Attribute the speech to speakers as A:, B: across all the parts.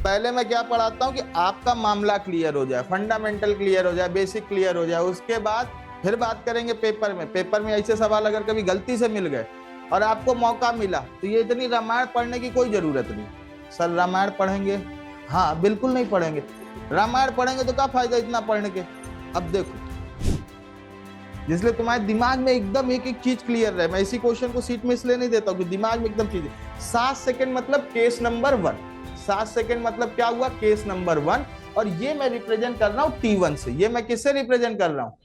A: पहले मैं क्या पढ़ाता हूँ कि आपका मामला क्लियर हो जाए, फंडामेंटल क्लियर हो जाए, बेसिक क्लियर हो जाए, उसके बाद फिर बात करेंगे पेपर में। पेपर में ऐसे सवाल अगर कभी गलती से मिल गए और आपको मौका मिला तो ये इतनी रामायण पढ़ने की कोई जरूरत नहीं। सर रामायण पढ़ेंगे? हाँ बिल्कुल नहीं पढ़ेंगे। रामायण पढ़ेंगे तो क्या फायदा इतना पढ़ने के। अब देखो, इसलिए तुम्हारे दिमाग में एकदम एक एक चीज क्लियर रहे। मैं इसी क्वेश्चन को सीट में इसलिए नहीं देता हूँ कि दिमाग में एकदम चीज। 7 सेकंड मतलब केस नंबर 1। 7 सेकंड मतलब क्या हुआ? Case number 1। और ये मैं रिप्रेजेंट कर रहा हूँ T1 से। ये मैं किससे रिप्रेजेंट कर रहा हूँ?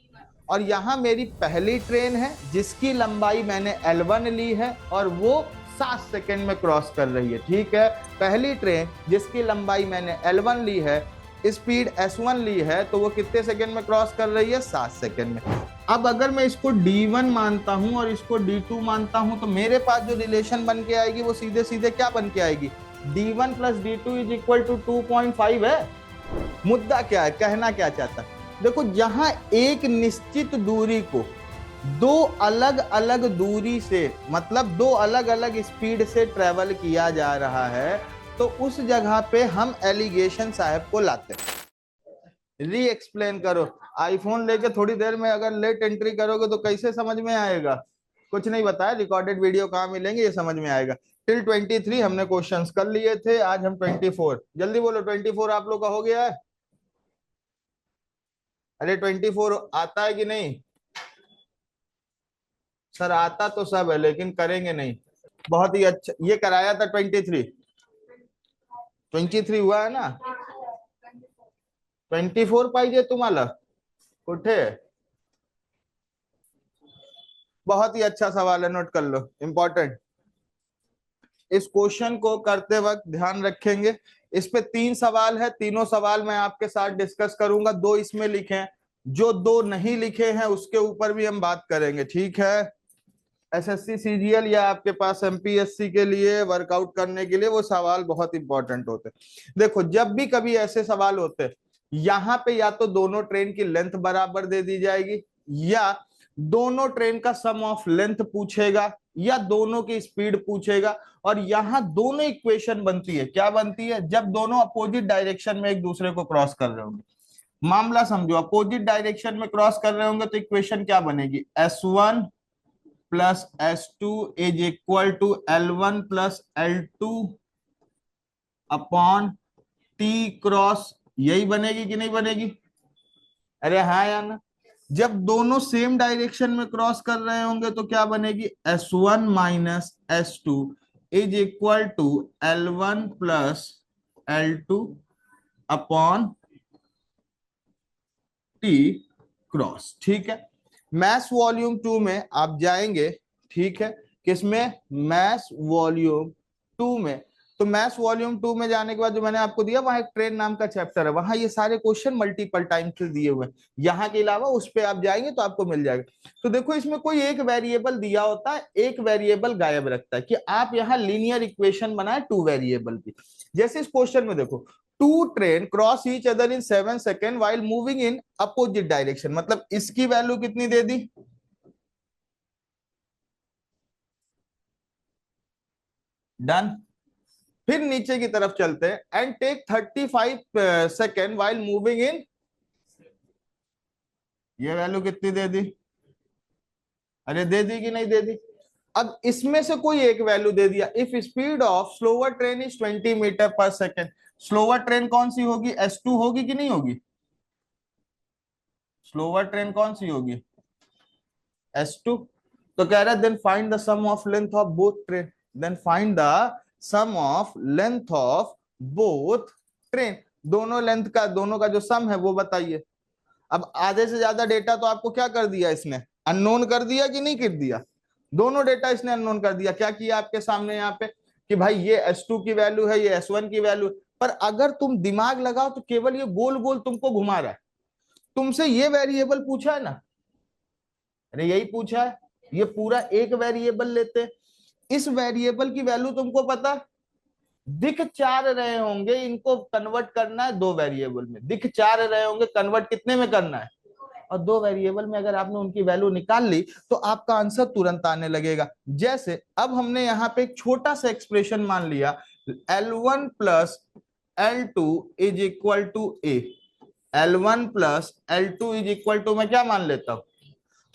A: और यहां मेरी पहली ट्रेन है जिसकी लंबाई मैंने L1 ली है और वो 7 सेकंड में क्रॉस कर रही है। ठीक है, पहली ट्रेन जिसकी लंबाई मैंने L1 ली है, स्पीड S1 ली है, तो वो कितने सेकंड में क्रॉस कर रही है? 7 सेकंड में। अब अगर मैं इसको D1 मानता हूं और इसको D2 मानता हूं तो मेरे पास जो रिलेशन बन के आएगी वो सीधे सीधे क्या बन के आएगी? D1 plus D2 is equal to 2.5 है। मुद्दा क्या है, कहना क्या चाहता है? देखो, जहां एक निश्चित दूरी को दो अलग अलग दूरी से, मतलब दो अलग अलग स्पीड से ट्रेवल किया जा रहा है, तो उस जगह पे हम एलिगेशन साहब को लाते हैं। री एक्सप्लेन करो। आईफोन लेके थोड़ी देर में अगर लेट एंट्री करोगे तो कैसे समझ में आएगा? कुछ नहीं बताया, रिकॉर्डेड वीडियो कहाँ मिलेंगे ये समझ में आएगा। टिल 23 हमने क्वेश्चंस कर लिए थे, आज हम 24। जल्दी बोलो, 24 आप लोग का हो गया है? अरे 24 आता है कि नहीं? सर आता तो सब है लेकिन करेंगे नहीं। बहुत ही अच्छा, ये कराया था 23। 23 हुआ है ना? 24 पाहिजे तुम्हाला? कुठे? बहुत ही अच्छा सवाल है, नोट कर लो, इंपॉर्टेंट। इस क्वेश्चन को करते वक्त ध्यान रखेंगे। इस पे 3 सवाल है, तीनों सवाल मैं आपके साथ डिस्कस करूंगा। 2 इसमें लिखे हैं, जो 2 नहीं लिखे हैं उसके ऊपर भी हम बात करेंगे। ठीक है, एसएससी सीजीएल या आपके पास एमपीएससी के लिए वर्कआउट करने के लिए वो सवाल बहुत इंपॉर्टेंट होते हैं। देखो, जब भी कभी ऐसे सवाल होते हैं, यहां पे या तो दोनों ट्रेन की लेंथ बराबर दे दी जाएगी, या दोनों ट्रेन का सम ऑफ लेंथ पूछेगा, या दोनों की स्पीड पूछेगा। और यहां दोनों इक्वेशन बनती है। क्या बनती है? जब दोनों अपोजिट डायरेक्शन में एक दूसरे को क्रॉस कर रहे होंगे। मामला समझो, अपोजिट डायरेक्शन में क्रॉस कर रहे होंगे तो इक्वेशन क्या बनेगी? S1 plus S2 is equal to L1 plus L2 upon T cross. यही बनेगी कि नहीं बनेगी? अरे हाँ या ना? जब दोनों सेम डायरेक्शन में क्रॉस कर रहे होंगे तो क्या बनेगी? S1 minus S2 is equal to L1 plus L2 upon T cross. ठीक है, मैथ वॉल्यूम 2 में आप जाएंगे। ठीक है, किसमें? मैथ वॉल्यूम 2 में। तो मैथ्स वॉल्यूम 2 में जाने के बाद जो मैंने आपको दिया, वहां एक ट्रेन नाम का चैप्टर है, वहां ये सारे क्वेश्चन मल्टीपल टाइम से दिए हुए हैं। यहाँ के अलावा उस पे आप जाएंगे तो आपको मिल जाएगा। तो देखो, इसमें कोई एक वेरिएबल दिया होता है, एक वेरिएबल गायब रखता है कि आप यहाँ लीनियर इक्वेशन बनाए 2 वेरिएबल की। जैसे इस क्वेश्चन में देखो, 2 train cross each other in 7 second while moving in opposite direction, मतलब इसकी वैल्यू कितनी दे दी? डन। फिर नीचे की तरफ चलते हैं। And take 35 second while moving in, ये वैल्यू कितनी दे दी? अरे दे दी कि नहीं दे दी? अब इसमें से कोई एक वैल्यू दे दिया। If speed of slower train is 20 metre per second, slower train कौन सी होगी? S2 होगी कि नहीं होगी? स्लोअर ट्रेन कौन सी होगी? S2। तो कह रहा है then find the sum of length of both train. Then find the sum of length of both train. दोनों लेंथ का, दोनों का जो सम है वो बताइए। अब आधे से ज्यादा डेटा तो आपको क्या कर दिया इसने? अननोन कर दिया कि नहीं कर दिया? दोनों डेटा इसने अननोन कर दिया। क्या किया आपके सामने यहाँ पे कि भाई ये S2 की वैल्यू है, ये S1 की वैल्यू। पर अगर तुम दिमाग लगाओ तो केवल ये गोल गोल तुमको घुमा रहा है। तुमसे ये वेरिएबल पूछा है ना? अरे यही पूछा है। ये पूरा एक वेरिएबल लेते हैं, इस वेरिएबल की वैल्यू तुमको पता दिख 4 रहे होंगे, इनको कन्वर्ट करना है 2 वेरिएबल में। दिख 4 रहे होंगे, कन्वर्ट कितने में करना है? और 2 वेरिएबल में अगर आपने उनकी वैल्यू निकाल ली तो आपका आंसर तुरंत आने लगेगा। जैसे अब हमने यहाँ पे एक छोटा सा एक्सप्रेशन मान लिया, L1 plus L2 is equal to a, L1 plus L2 is equal to मैं क्या मान लेता हूं?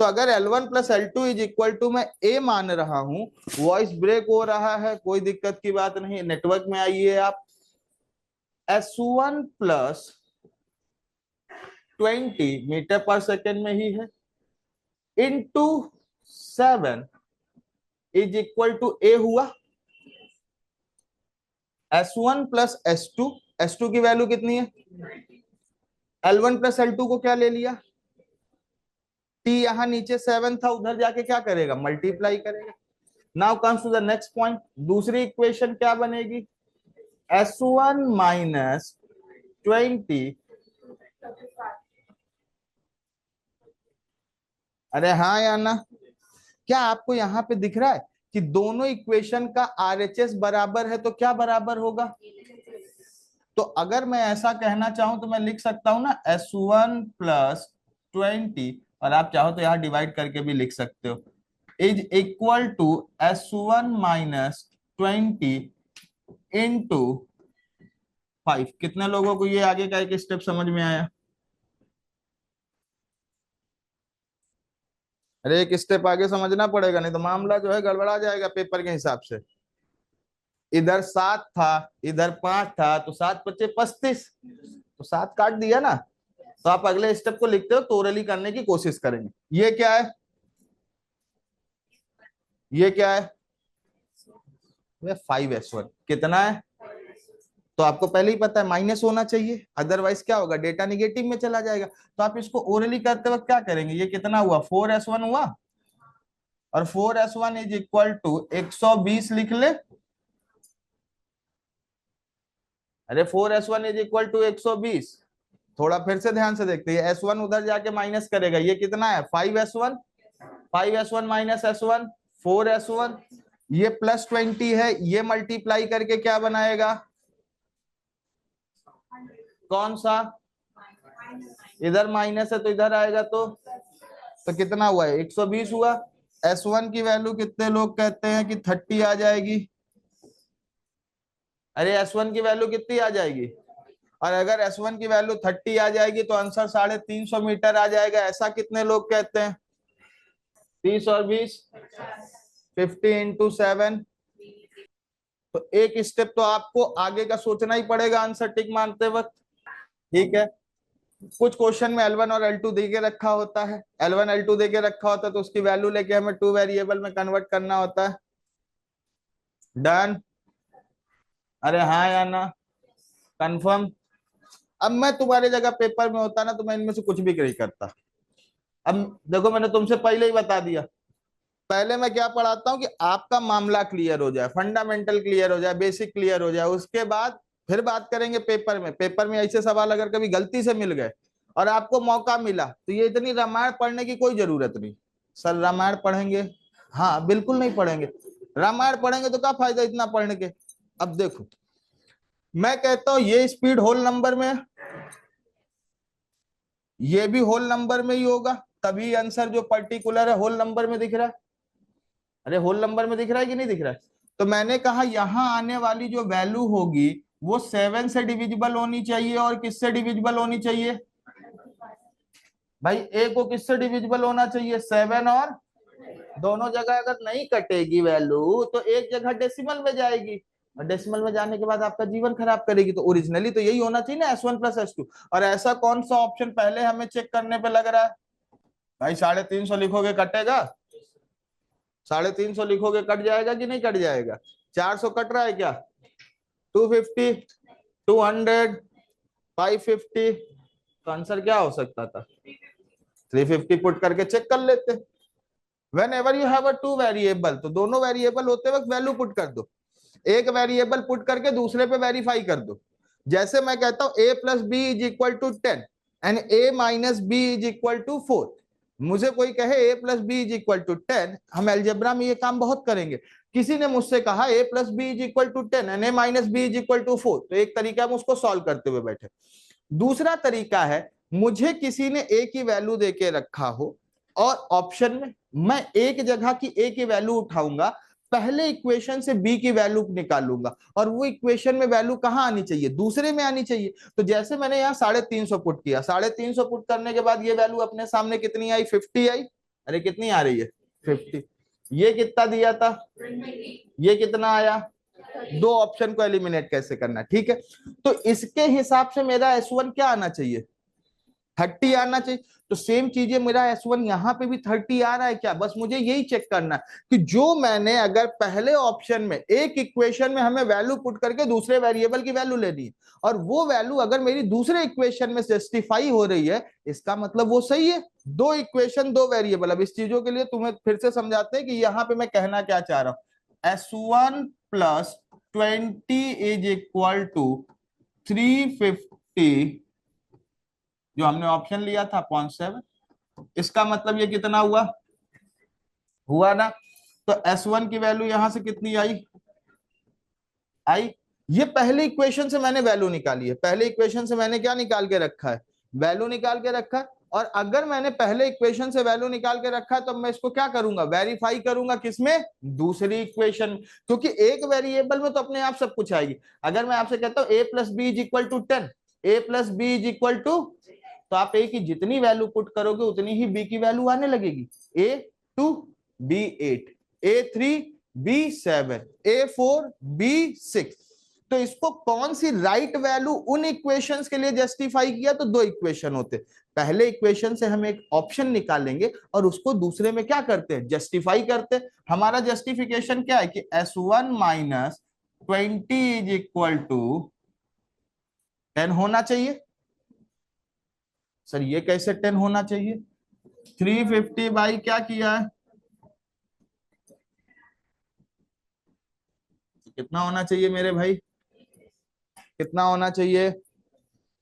A: तो अगर L1 plus L2 is equal to मैं ए मान रहा हूं, वॉइस ब्रेक हो रहा है, कोई दिक्कत की बात नहीं, नेटवर्क में आइए आप। S1 plus 20 metre per second में ही है, इंटू 7 इज इक्वल टू ए हुआ। S1 प्लस S2, S2 की वैल्यू कितनी है? L1 प्लस L2 को क्या ले लिया? T यहां नीचे 7 था, उधर जाके क्या करेगा? मल्टीप्लाई करेगा। Now comes to the next point, दूसरी इक्वेशन क्या बनेगी? S1 माइनस 20, अरे हाँ या ना? क्या आपको यहाँ पे दिख रहा है कि दोनों इक्वेशन का RHS बराबर है? तो क्या बराबर होगा? तो अगर मैं ऐसा कहना चाहूं तो मैं लिख सकता हूं ना S1 प्लस 20, और आप चाहो तो यहाँ डिवाइड करके भी लिख सकते हो, is equal to S1 minus 20 into 5। कितने लोगों को ये आगे का एक स्टेप समझ में आया? अरे एक स्टेप आगे समझना पड़ेगा, नहीं तो मामला जो है गड़बड़ा जाएगा पेपर के हिसाब से। इधर 7 था, इधर 5 था, तो 7 पच्चे 35, तो 7 काट दिया ना। तो आप अगले स्टेप को लिखते हो तो ओरली करने की कोशिश करेंगे। ये क्या है? ये क्या है? 5S1 कितना है? तो आपको पहले ही पता है माइनस होना चाहिए, अदरवाइज क्या होगा? डेटा निगेटिव में चला जाएगा। तो आप इसको ओरली करते वक्त क्या करेंगे? ये कितना हुआ? 4S1 हुआ, और 4S1 इज इक्वल टू 120 लिख ले। अरे 4S1 इज इक्वल टू 120, थोड़ा फिर से ध्यान से देखते हैं। S1 उधर जाके माइनस करेगा, ये कितना है? 5S1, 5S1 minus S1 4S1, ये प्लस 20 है, ये मल्टीप्लाई करके क्या बनाएगा? कौन सा? इधर माइनस है तो इधर आएगा, तो कितना हुआ है? 120 हुआ। S1 की वैल्यू कितने लोग कहते हैं कि 30 आ जाएगी? अरे S1 की वैल्यू कितनी आ जाएगी? और अगर S1 की वैल्यू 30 आ जाएगी तो आंसर 350 मीटर आ जाएगा, ऐसा कितने लोग कहते हैं? 30 और 20, 50 इंटू 7। तो एक स्टेप तो आपको आगे का सोचना ही पड़ेगा आंसर टिक मारते वक्त, ठीक है? कुछ क्वेश्चन में L1 और L2 दे के रखा होता है, L1 L2 दे के रखा होता है, तो उसकी वैल्यू लेके हमें 2 वेरिएबल में कन्वर्ट करना होता है। डन? अरे हाँ या ना? कंफर्म? अब मैं तुम्हारे जगह पेपर में होता ना तो मैं इनमें से कुछ भी नहीं करता। अब देखो, मैंने तुमसे पहले ही बता दिया, पहले मैं क्या पढ़ाता हूँ कि आपका मामला क्लियर हो जाए, फंडामेंटल क्लियर हो जाए, बेसिक क्लियर हो जाए, उसके बाद फिर बात करेंगे पेपर में। पेपर में ऐसे सवाल अगर कभी गलती से मिल गए और आपको मौका मिला, तो ये इतनी रामायण पढ़ने की कोई जरूरत नहीं। सर रामायण पढ़ेंगे? हाँ बिल्कुल नहीं पढ़ेंगे। रामायण पढ़ेंगे तो क्या फायदा इतना पढ़ने के? अब देखो, मैं कहता हूं ये स्पीड होल नंबर में है, ये भी होल नंबर में ही होगा, तभी आंसर जो पर्टिकुलर है होल नंबर में दिख रहा है। अरे होल नंबर में दिख रहा है कि नहीं दिख रहा है? तो मैंने कहा यहां आने वाली जो वैल्यू होगी वो 7 से डिविजिबल होनी चाहिए, और किससे डिविजिबल होनी चाहिए? भाई ए को किससे डिविजिबल होना चाहिए? 7, और दोनों जगह अगर नहीं कटेगी वैल्यू तो एक जगह डेसिमल में जाएगी, और डेसिमल में जाने के बाद आपका जीवन खराब करेगी। तो ओरिजिनली तो यही होना चाहिए ना, S1 प्लस S2। और ऐसा कौन सा ऑप्शन पहले हमें चेक करने पे लग रहा है? भाई 350 लिखोगे कटेगा? 350 लिखोगे कट जाएगा कि नहीं कट जाएगा? 400 कट रहा है क्या? 250, 200, 550, तो आंसर क्या हो सकता था? 350 पुट करके चेक कर लेते। Whenever you have a two variable, तो दोनों वेरिएबल होते वक्त वैल्यू पुट कर दो, एक वेरिएबल पुट करके दूसरे पे वेरीफाई कर दो। जैसे मैं कहता हूं a plus b is equal to 10 and a minus b is equal to 4, मुझे कोई कहे a plus b is equal to 10, हम एल्जेब्रा में ये काम बहुत करेंगे। किसी ने मुझसे कहा a plus b is equal to 10 and a minus b is equal to 4, तो एक तरीका हम उसको सॉल्व करते हुए बैठे। दूसरा तरीका है, मुझे किसी ने a की वैल्यू देके रखा हो और ऑप्शन में मैं एक जगह की a की वैल्यू उठाऊंगा, पहले इक्वेशन से बी की वैल्यू निकालूंगा, और वो इक्वेशन में वैल्यू कहाँ आनी चाहिए, दूसरे में आनी चाहिए। तो जैसे मैंने यहाँ 350 पुट किया, 350 पुट करने के बाद ये वैल्यू अपने सामने कितनी आई, 50 आई। अरे कितनी आ रही है, 50। ये कितना दिया था, ये कितना आया, दो ऑप्शन को एलिमिनेट कैसे करना, ठीक है। तो इसके हिसाब से मेरा S1 क्या आना चाहिए, 30 आना चाहिए। तो सेम चीजें मेरा S1 यहाँ पे भी 30 आ रहा है क्या, बस मुझे यही चेक करना है कि जो मैंने अगर पहले ऑप्शन में एक इक्वेशन में हमें वैल्यू पुट करके दूसरे वेरिएबल की वैल्यू लेनी है, और वो वैल्यू अगर मेरी दूसरे इक्वेशन में जस्टिफाई हो रही है, इसका मतलब वो सही है। दो इक्वेशन दो वेरिएबल। अब इस चीजों के लिए तुम्हें फिर से समझाते हैं कि यहाँ पे मैं कहना क्या चाह रहा हूं। S1 plus 20 is equal to 350, जो हमने ऑप्शन लिया था 0.7। इसका मतलब ये कितना हुआ, हुआ ना। तो S1 की वैल्यू यहां से कितनी आई। ये पहले इक्वेशन से मैंने वैल्यू निकाली है, पहले इक्वेशन से मैंने क्या निकाल के रखा है, वैल्यू निकाल के रखा है। और अगर मैंने पहले इक्वेशन से वैल्यू निकाल के रखा है तो मैं इसको क्या करूंगा, वेरीफाई करूंगा, किसमें, दूसरी इक्वेशन। क्योंकि एक वेरिएबल में तो अपने आप सब कुछ आएगी। अगर मैं आपसे कहता हूं a plus b is equal to 10, a plus b is equal to, तो आप ए की जितनी वैल्यू पुट करोगे उतनी ही बी की वैल्यू आने लगेगी। A2 B8, A3 B7, A4 B6। तो इसको कौन सी राइट वैल्यू उन इक्वेशंस के लिए जस्टिफाई किया, तो दो इक्वेशन होते, पहले इक्वेशन से हम एक ऑप्शन निकालेंगे और उसको दूसरे में क्या करते हैं, जस्टिफाई करते हैं। हमारा जस्टिफिकेशन क्या है कि S1 minus 20 is equal to 10 होना चाहिए। सर ये कैसे 10 होना चाहिए, 350 बाई क्या किया है, कितना होना चाहिए मेरे भाई, कितना होना चाहिए,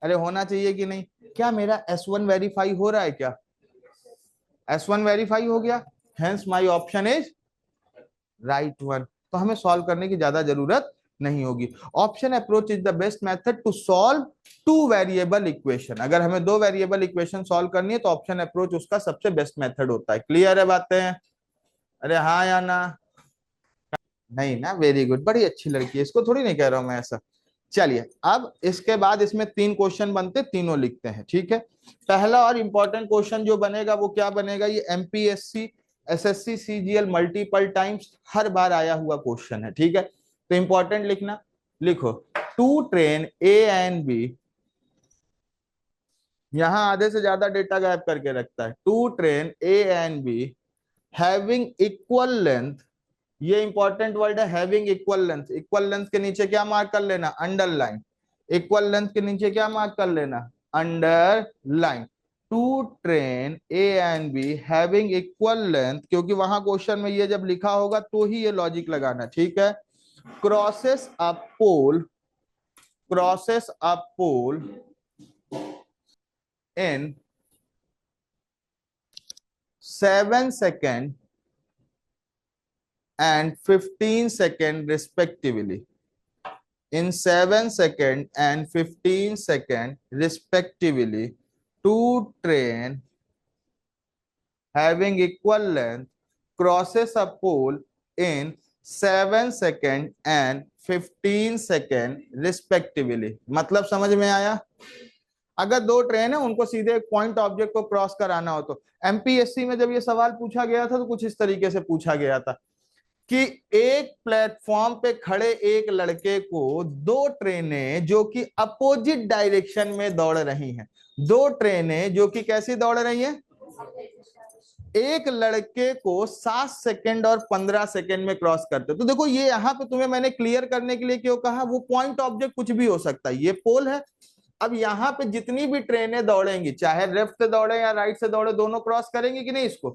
A: अरे होना चाहिए कि नहीं। क्या मेरा S1 वेरीफाई हो रहा है क्या, S1 वेरीफाई हो गया, hence my option is right one. तो हमें सॉल्व करने की ज्यादा जरूरत नहीं होगी। Option approach is the best method to solve two variable equation. अगर हमें दो वेरिएबल इक्वेशन सॉल्व करनी है तो ऑप्शन अप्रोच उसका सबसे बेस्ट मेथड होता है। क्लियर है बातें, अरे हाँ या ना, नहीं ना, वेरी गुड, बड़ी अच्छी लड़की है, इसको थोड़ी नहीं कह रहा हूं मैं ऐसा। चलिए अब इसके बाद इसमें 3 क्वेश्चन बनते, तीनों लिखते हैं, ठीक है। पहला और इंपॉर्टेंट क्वेश्चन जो बनेगा वो क्या बनेगा, ये MPSC SSC CGL multiple times हर बार आया हुआ क्वेश्चन है, ठीक है। तो इंपॉर्टेंट लिखना, लिखो two train A and B, यहां आधे से ज्यादा डेटा गायब करके रखता है। Two train A and B having equal length, ये इंपॉर्टेंट वर्ड है, having equal length. Equal length के नीचे क्या मार्क कर लेना, अंडरलाइन। इक्वल लेंथ के नीचे क्या मार्क कर लेना, underline. Two train A and B having equal length, क्योंकि वहां क्वेश्चन में ये जब लिखा होगा तो ही ये लॉजिक लगाना, ठीक है। Crosses a pole, crosses a pole in 7 second and 15 second respectively, in 7 second and 15 second respectively, two train having equal length crosses a pole in 7 second and 15 second respectively। मतलब समझ में आया। अगर दो ट्रेन है उनको सीधे एक पॉइंट ऑब्जेक्ट को क्रॉस कराना हो तो एमपीएससी में जब ये सवाल पूछा गया था तो कुछ इस तरीके से पूछा गया था कि एक प्लेटफॉर्म पे खड़े एक लड़के को दो ट्रेनें जो कि अपोजिट डायरेक्शन में दौड़ रही हैं, दो ट्रेनें जो कि कैसी दौड़ रही हैं, एक लड़के को 7 सेकंड और 15 सेकंड में क्रॉस करते। तो देखो ये यहां पे तुम्हें मैंने क्लियर करने के लिए क्यों कहा, वो पॉइंट ऑब्जेक्ट कुछ भी हो सकता है, ये पोल है। अब यहाँ पे जितनी भी ट्रेनें दौड़ेंगी, चाहे लेफ्ट से दौड़े या राइट से दौड़े, दोनों क्रॉस करेंगे कि नहीं इसको।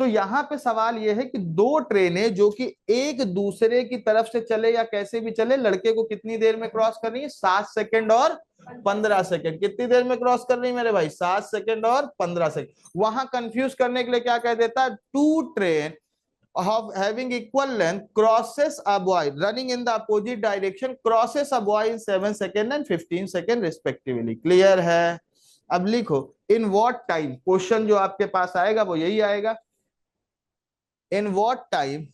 A: तो यहाँ पे सवाल यह है कि दो ट्रेनें जो कि एक दूसरे की तरफ से चले या कैसे भी चले, लड़के को कितनी देर में क्रॉस कर रही है, 7 सेकंड और 15 सेकंड। कितनी देर में क्रॉस कर रही है मेरे भाई, 7 सेकंड और 15 सेकंड। वहां कंफ्यूज करने के लिए क्या कह देता है, two train of having equal length crosses a boy running in the opposite direction crosses a boy in 7 second and 15 second respectively। Clear है। अब लिखो in what time, क्वेश्चन जो आपके पास आएगा वो यही आएगा, in what time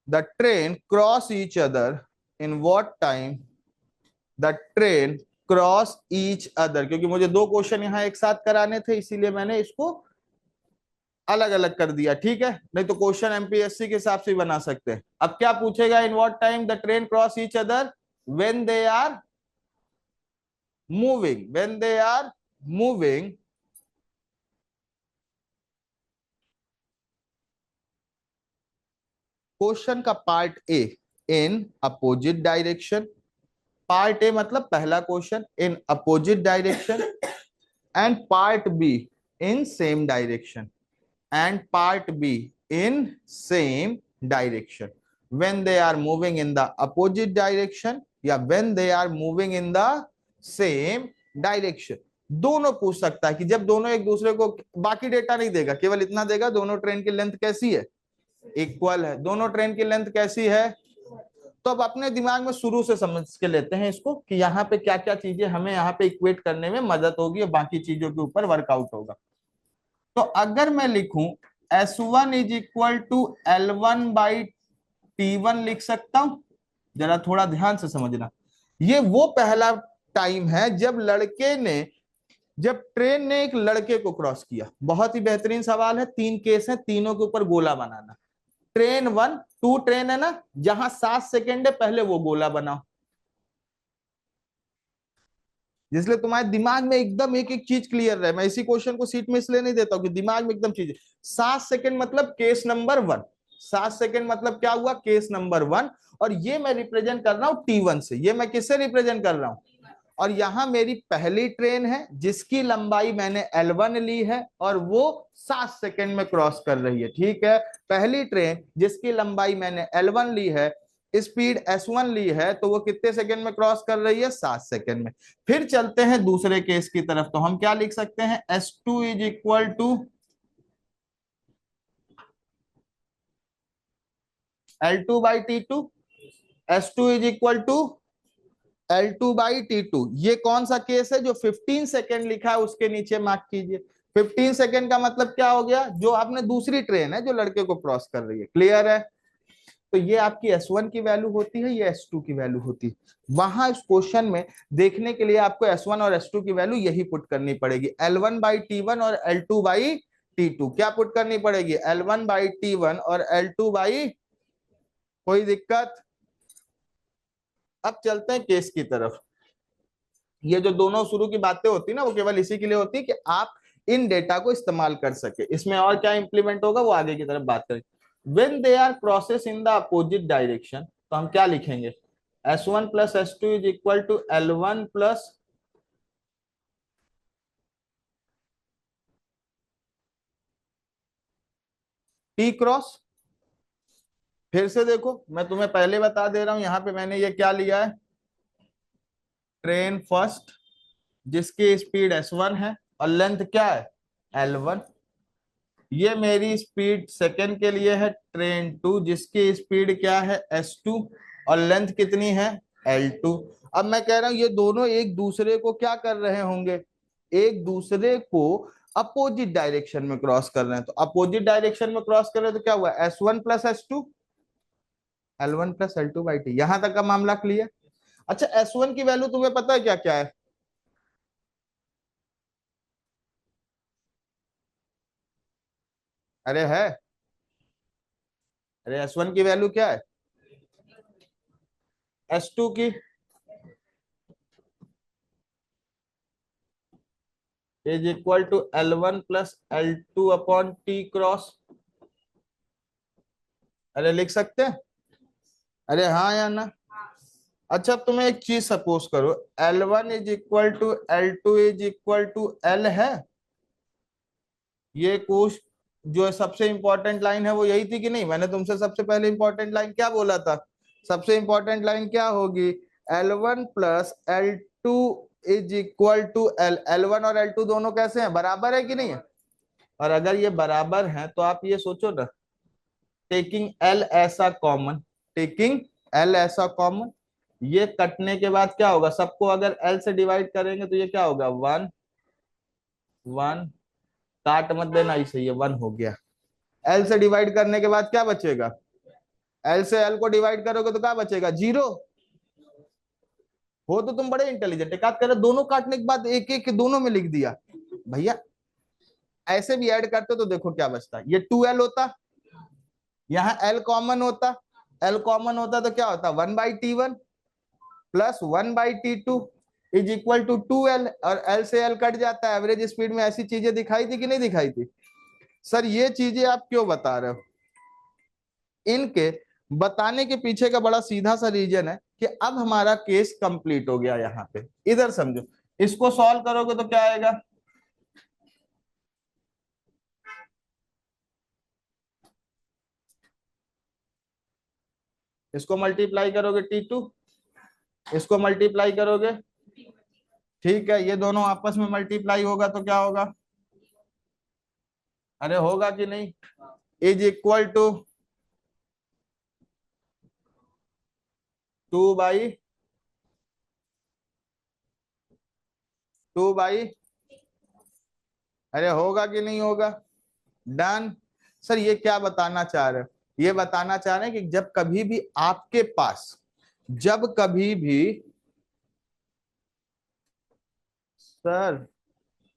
A: the train cross each other in what time the train cross each other, क्योंकि मुझे दो क्वेश्चन यहाँ एक साथ कराने थे इसीलिए मैंने इसको अलग अलग कर दिया, ठीक है। नहीं तो क्वेश्चन एमपीएससी के हिसाब से बना सकते हैं। अब क्या पूछेगा, in what time the train cross each other when they are moving, when they are moving question का part A in opposite direction, part A मतलब पहला question in opposite direction, and part B in same direction, and part B in same direction when they are moving in the opposite direction या when they are moving in the same direction। दोनों पूछ सकता है कि जब दोनों एक दूसरे को, बाकी डेटा नहीं देगा, केवल इतना देगा दोनों ट्रेन की लेंथ कैसी है, इक्वल है। दोनों ट्रेन की लेंथ कैसी है, तो अब अपने दिमाग में शुरू से समझ के लेते हैं इसको कि यहाँ पे क्या क्या चीजें हमें यहाँ पे इक्वेट करने में मदद होगी और बाकी चीजों के ऊपर वर्कआउट होगा। तो अगर मैं लिखूं S1 is equal to L1/T1 लिख सकता हूं, जरा थोड़ा ध्यान से समझना। ये वो पहला टाइम है जब ट्रेन ने एक लड़के को क्रॉस किया। बहुत ही बेहतरीन सवाल है, तीन केस है, तीनों के ऊपर गोला बनाना। ट्रेन 1, 2 ट्रेन है ना, जहां 7 सेकेंड है पहले वो गोला बनाओ, जिसलिए तुम्हारे दिमाग में एकदम एक एक चीज क्लियर रहे। मैं इसी क्वेश्चन को सीट में इसलिए नहीं देता हूं कि दिमाग में एकदम चीज। 7 सेकेंड मतलब केस नंबर 1, 7 सेकेंड मतलब क्या हुआ, केस नंबर 1। और ये मैं रिप्रेजेंट कर रहा हूं T1 से, ये मैं किससे रिप्रेजेंट कर रहा हूं, और यहां मेरी पहली ट्रेन है जिसकी लंबाई मैंने L1 ली है और वो 7 सेकेंड में क्रॉस कर रही है, ठीक है। पहली ट्रेन जिसकी लंबाई मैंने L1 ली है, स्पीड S1 ली है, तो वो कितने सेकंड में क्रॉस कर रही है, 7 सेकंड में। फिर चलते हैं दूसरे केस की तरफ, तो हम क्या लिख सकते हैं, S2 is equal to L2/T2, S2 is equal to L2/T2। ये कौन सा केस है, जो 15 सेकेंड लिखा है उसके नीचे मार्क कीजिए। 15 सेकेंड का मतलब क्या हो गया, जो आपने दूसरी ट्रेन है जो लड़के को क्रॉस कर रही है, क्लियर है। तो ये आपकी S1 की वैल्यू होती है, ये S2 की वैल्यू होती है। वहां इस क्वेश्चन में देखने के लिए आपको S1 और S2 की वैल्यू यही पुट करनी पड़ेगी, L1/T1 और L2/T2। क्या पुट करनी पड़ेगी, L1/T1 और L2 कोई दिक्कत। अब चलते हैं केस की तरफ। ये जो दोनों शुरू की बातें होती ना, वो केवल इसी के लिए होती है कि आप इन डेटा को इस्तेमाल कर सके। इसमें और क्या इंप्लीमेंट होगा वो आगे की तरफ बात करें। When they are processed in the opposite direction, तो हम क्या लिखेंगे, S1 plus S2 is equal to L1 plus T cross. फिर से देखो, मैं तुम्हें पहले बता दे रहा हूं, यहां पे मैंने ये क्या लिया है, ट्रेन फर्स्ट जिसकी स्पीड S1 है और लेंथ क्या है, L1। ये मेरी स्पीड सेकंड के लिए है ट्रेन 2 जिसकी स्पीड क्या है, S2, और लेंथ कितनी है, L2। अब मैं कह रहा हूं ये दोनों एक दूसरे को क्या कर रहे होंगे, एक दूसरे को अपोजिट डायरेक्शन में क्रॉस कर रहे हैं। तो अपोजिट डायरेक्शन में क्रॉस कर रहे हैं तो क्या हुआ, S1 plus S2, L1 plus L2/T। यहां तक का मामला क्लियर। अच्छा, S1 की वैल्यू तुम्हें पता है क्या क्या है, अरे है, अरे S1 की वैल्यू क्या है, S2 की is equal to L1 plus L2/T cross. अरे लिख सकते हैं, अरे हाँ या ना। अच्छा, अब तुम्हें एक चीज सपोज करो, L1 is equal to L2 is equal to L है। ये कुछ जो सबसे इंपॉर्टेंट लाइन है वो यही थी कि नहीं, मैंने तुमसे सबसे पहले इंपॉर्टेंट लाइन क्या बोला था, सबसे इंपॉर्टेंट लाइन क्या होगी, L1 plus L2 is equal to L। L1 और L2 दोनों कैसे हैं, बराबर है कि नहीं है। और अगर ये बराबर हैं तो आप ये सोचो ना, टेकिंग L ऐसा कॉमन, टेकिंग L ऐसा कॉमन, ये कटने के बाद क्या होगा, सबको अगर L से डिवाइड करेंगे तो ये क्या होगा, 1 1, काट मत देना, ऐसे ये 1 हो गया। L से डिवाइड करने के बाद क्या बचेगा, एल से एल को डिवाइड करोगे तो क्या बचेगा, 0। हो तो तुम बड़े इंटेलिजेंट, एक आध करे दोनों काटने के बाद एक एक दोनों में लिख दिया। भैया ऐसे भी ऐड करते तो देखो क्या बचता, ये 2l होता, यहाँ l कॉमन होता, l कॉमन होता तो क्या होता 1/t1 plus 1/t2 is equal to 2l, और l से l कट जाता है। एवरेज स्पीड में ऐसी चीजें दिखाई थी कि नहीं दिखाई थी? सर ये चीजें आप क्यों बता रहे हो? इनके बताने के पीछे का बड़ा सीधा सा रीजन है कि अब हमारा केस कंप्लीट हो गया। यहाँ पे इधर समझो, इसको सॉल्व करोगे तो क्या आएगा, इसको मल्टीप्लाई करोगे T2, इसको मल्टीप्लाई करोगे, ठीक है, ये दोनों आपस में मल्टीप्लाई होगा तो क्या होगा, अरे होगा कि नहीं, इज इक्वल टू 2 बाई, अरे होगा कि नहीं होगा, डन। सर ये क्या बताना चाह रहे हो? ये बताना चाह रहे हैं कि जब कभी भी आपके पास, जब कभी भी, सर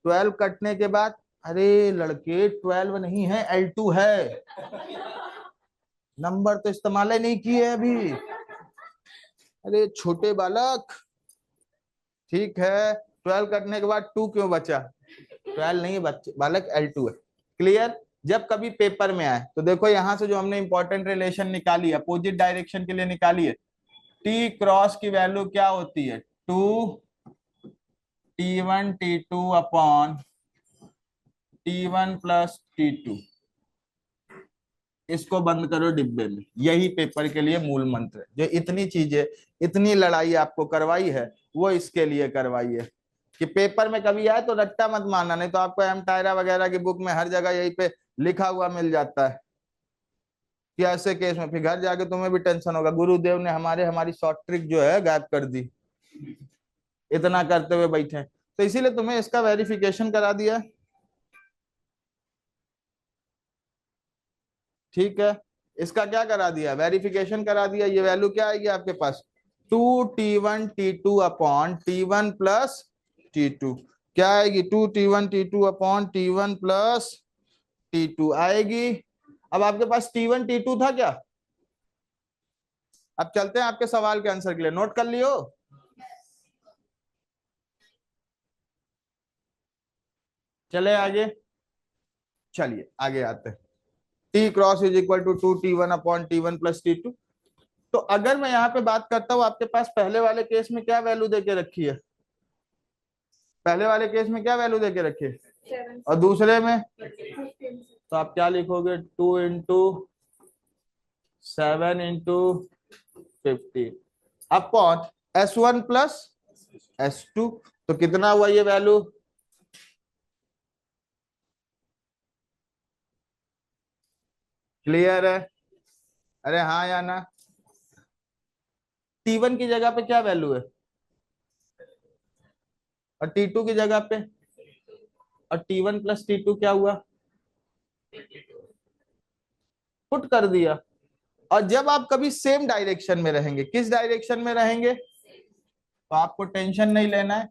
A: 12 कटने के बाद, अरे लड़के 12 नहीं है, L2 है, नंबर तो इस्तेमाल ही नहीं किए अभी, अरे छोटे बालक। ठीक है, 12 कटने के बाद 2 क्यों बचा, 12 नहीं बच्चे बालक, L2 है। क्लियर? जब कभी पेपर में आए तो देखो यहां से जो हमने इंपॉर्टेंट रिलेशन निकाली है, अपोजिट डायरेक्शन के लिए निकाली है, टी क्रॉस की वैल्यू क्या होती है, 2T1T2 upon T1 plus T2। इसको बंद करो डिब्बे में, यही पेपर के लिए मूल मंत्र है। जो इतनी चीजें, इतनी लड़ाई आपको करवाई है, वो इसके लिए करवाई है कि पेपर में कभी आए तो रट्टा मत मारना, नहीं तो आपको एम टायरा वगैरह की बुक में हर जगह यही पे लिखा हुआ मिल जाता है कि ऐसे केस में फिर घर जाके तुम्हें भी टेंशन होगा, गुरुदेव ने हमारी शॉर्ट ट्रिक जो है गायब कर दी, इतना करते हुए बैठे। तो इसीलिए तुम्हें इसका वेरिफिकेशन करा दिया, ठीक है, इसका क्या करा दिया, वेरिफिकेशन करा दिया। ये वैल्यू क्या आएगी आपके पास, 2T1T2 upon T1 plus T2, क्या आएगी, 2T1T2 upon T1 plus T2 आएगी। अब आपके पास T1 T2 था क्या? अब चलते हैं आपके सवाल के आंसर के लिए, नोट कर लियो। चले आगे, चलिए आगे आते हैं। T cross is equal to 2T1 upon T1 plus T2। तो अगर मैं यहाँ पे बात करता हूँ, आपके पास पहले वाले केस में क्या वैल्यू देके रखी है, पहले वाले केस में क्या वैल्यू देके रखी है, और दूसरे में, तो आप क्या लिखोगे, 2 × 7 × 50 अपॉन S1 प्लस S2। तो कितना हुआ ये वैल्यू, क्लियर है? अरे हाँ या ना? T1 की जगह पे क्या वैल्यू है, और T2 की जगह पे, और T1 प्लस T2 क्या हुआ, पुट कर दिया। और जब आप कभी सेम डायरेक्शन में रहेंगे, किस डायरेक्शन में रहेंगे, तो आपको टेंशन नहीं लेना है,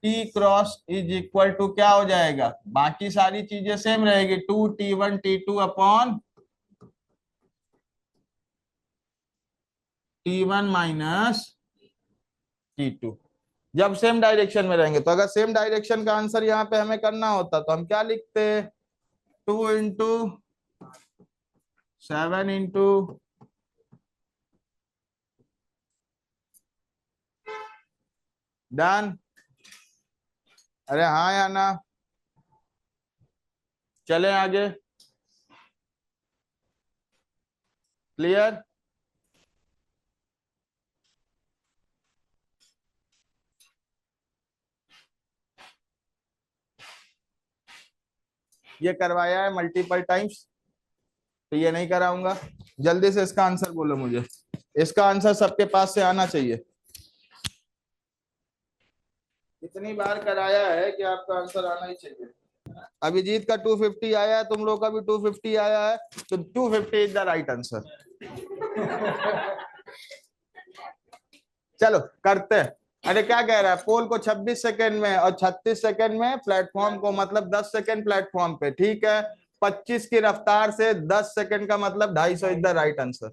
A: T cross is equal to क्या हो जाएगा, बाकी सारी चीजें सेम रहेगी, 2T1T2 upon T1 minus T2। जब सेम डायरेक्शन में रहेंगे, तो अगर सेम डायरेक्शन का आंसर यहाँ पे हमें करना होता तो हम क्या लिखते, 2 × 7 × डन। अरे हाँ या ना? चले आगे, क्लियर? ये करवाया है मल्टीपल टाइम्स, तो ये नहीं कराऊंगा। जल्दी से इसका आंसर बोलो मुझे, इसका आंसर सबके पास से आना चाहिए। इतनी बार कराया है कि आपका आंसर आना ही चाहिए। अभिजीत का 250 आया है, तुम लोग का भी 250 आया है, तो 250 इज द राइट आंसर। चलो करते हैं। अरे क्या कह रहा है, पोल को 26 सेकंड में और 36 सेकंड में प्लेटफॉर्म को, मतलब 10 सेकंड प्लेटफॉर्म पे, ठीक है। 25 की रफ्तार से 10 सेकंड का मतलब 250 is the right answer.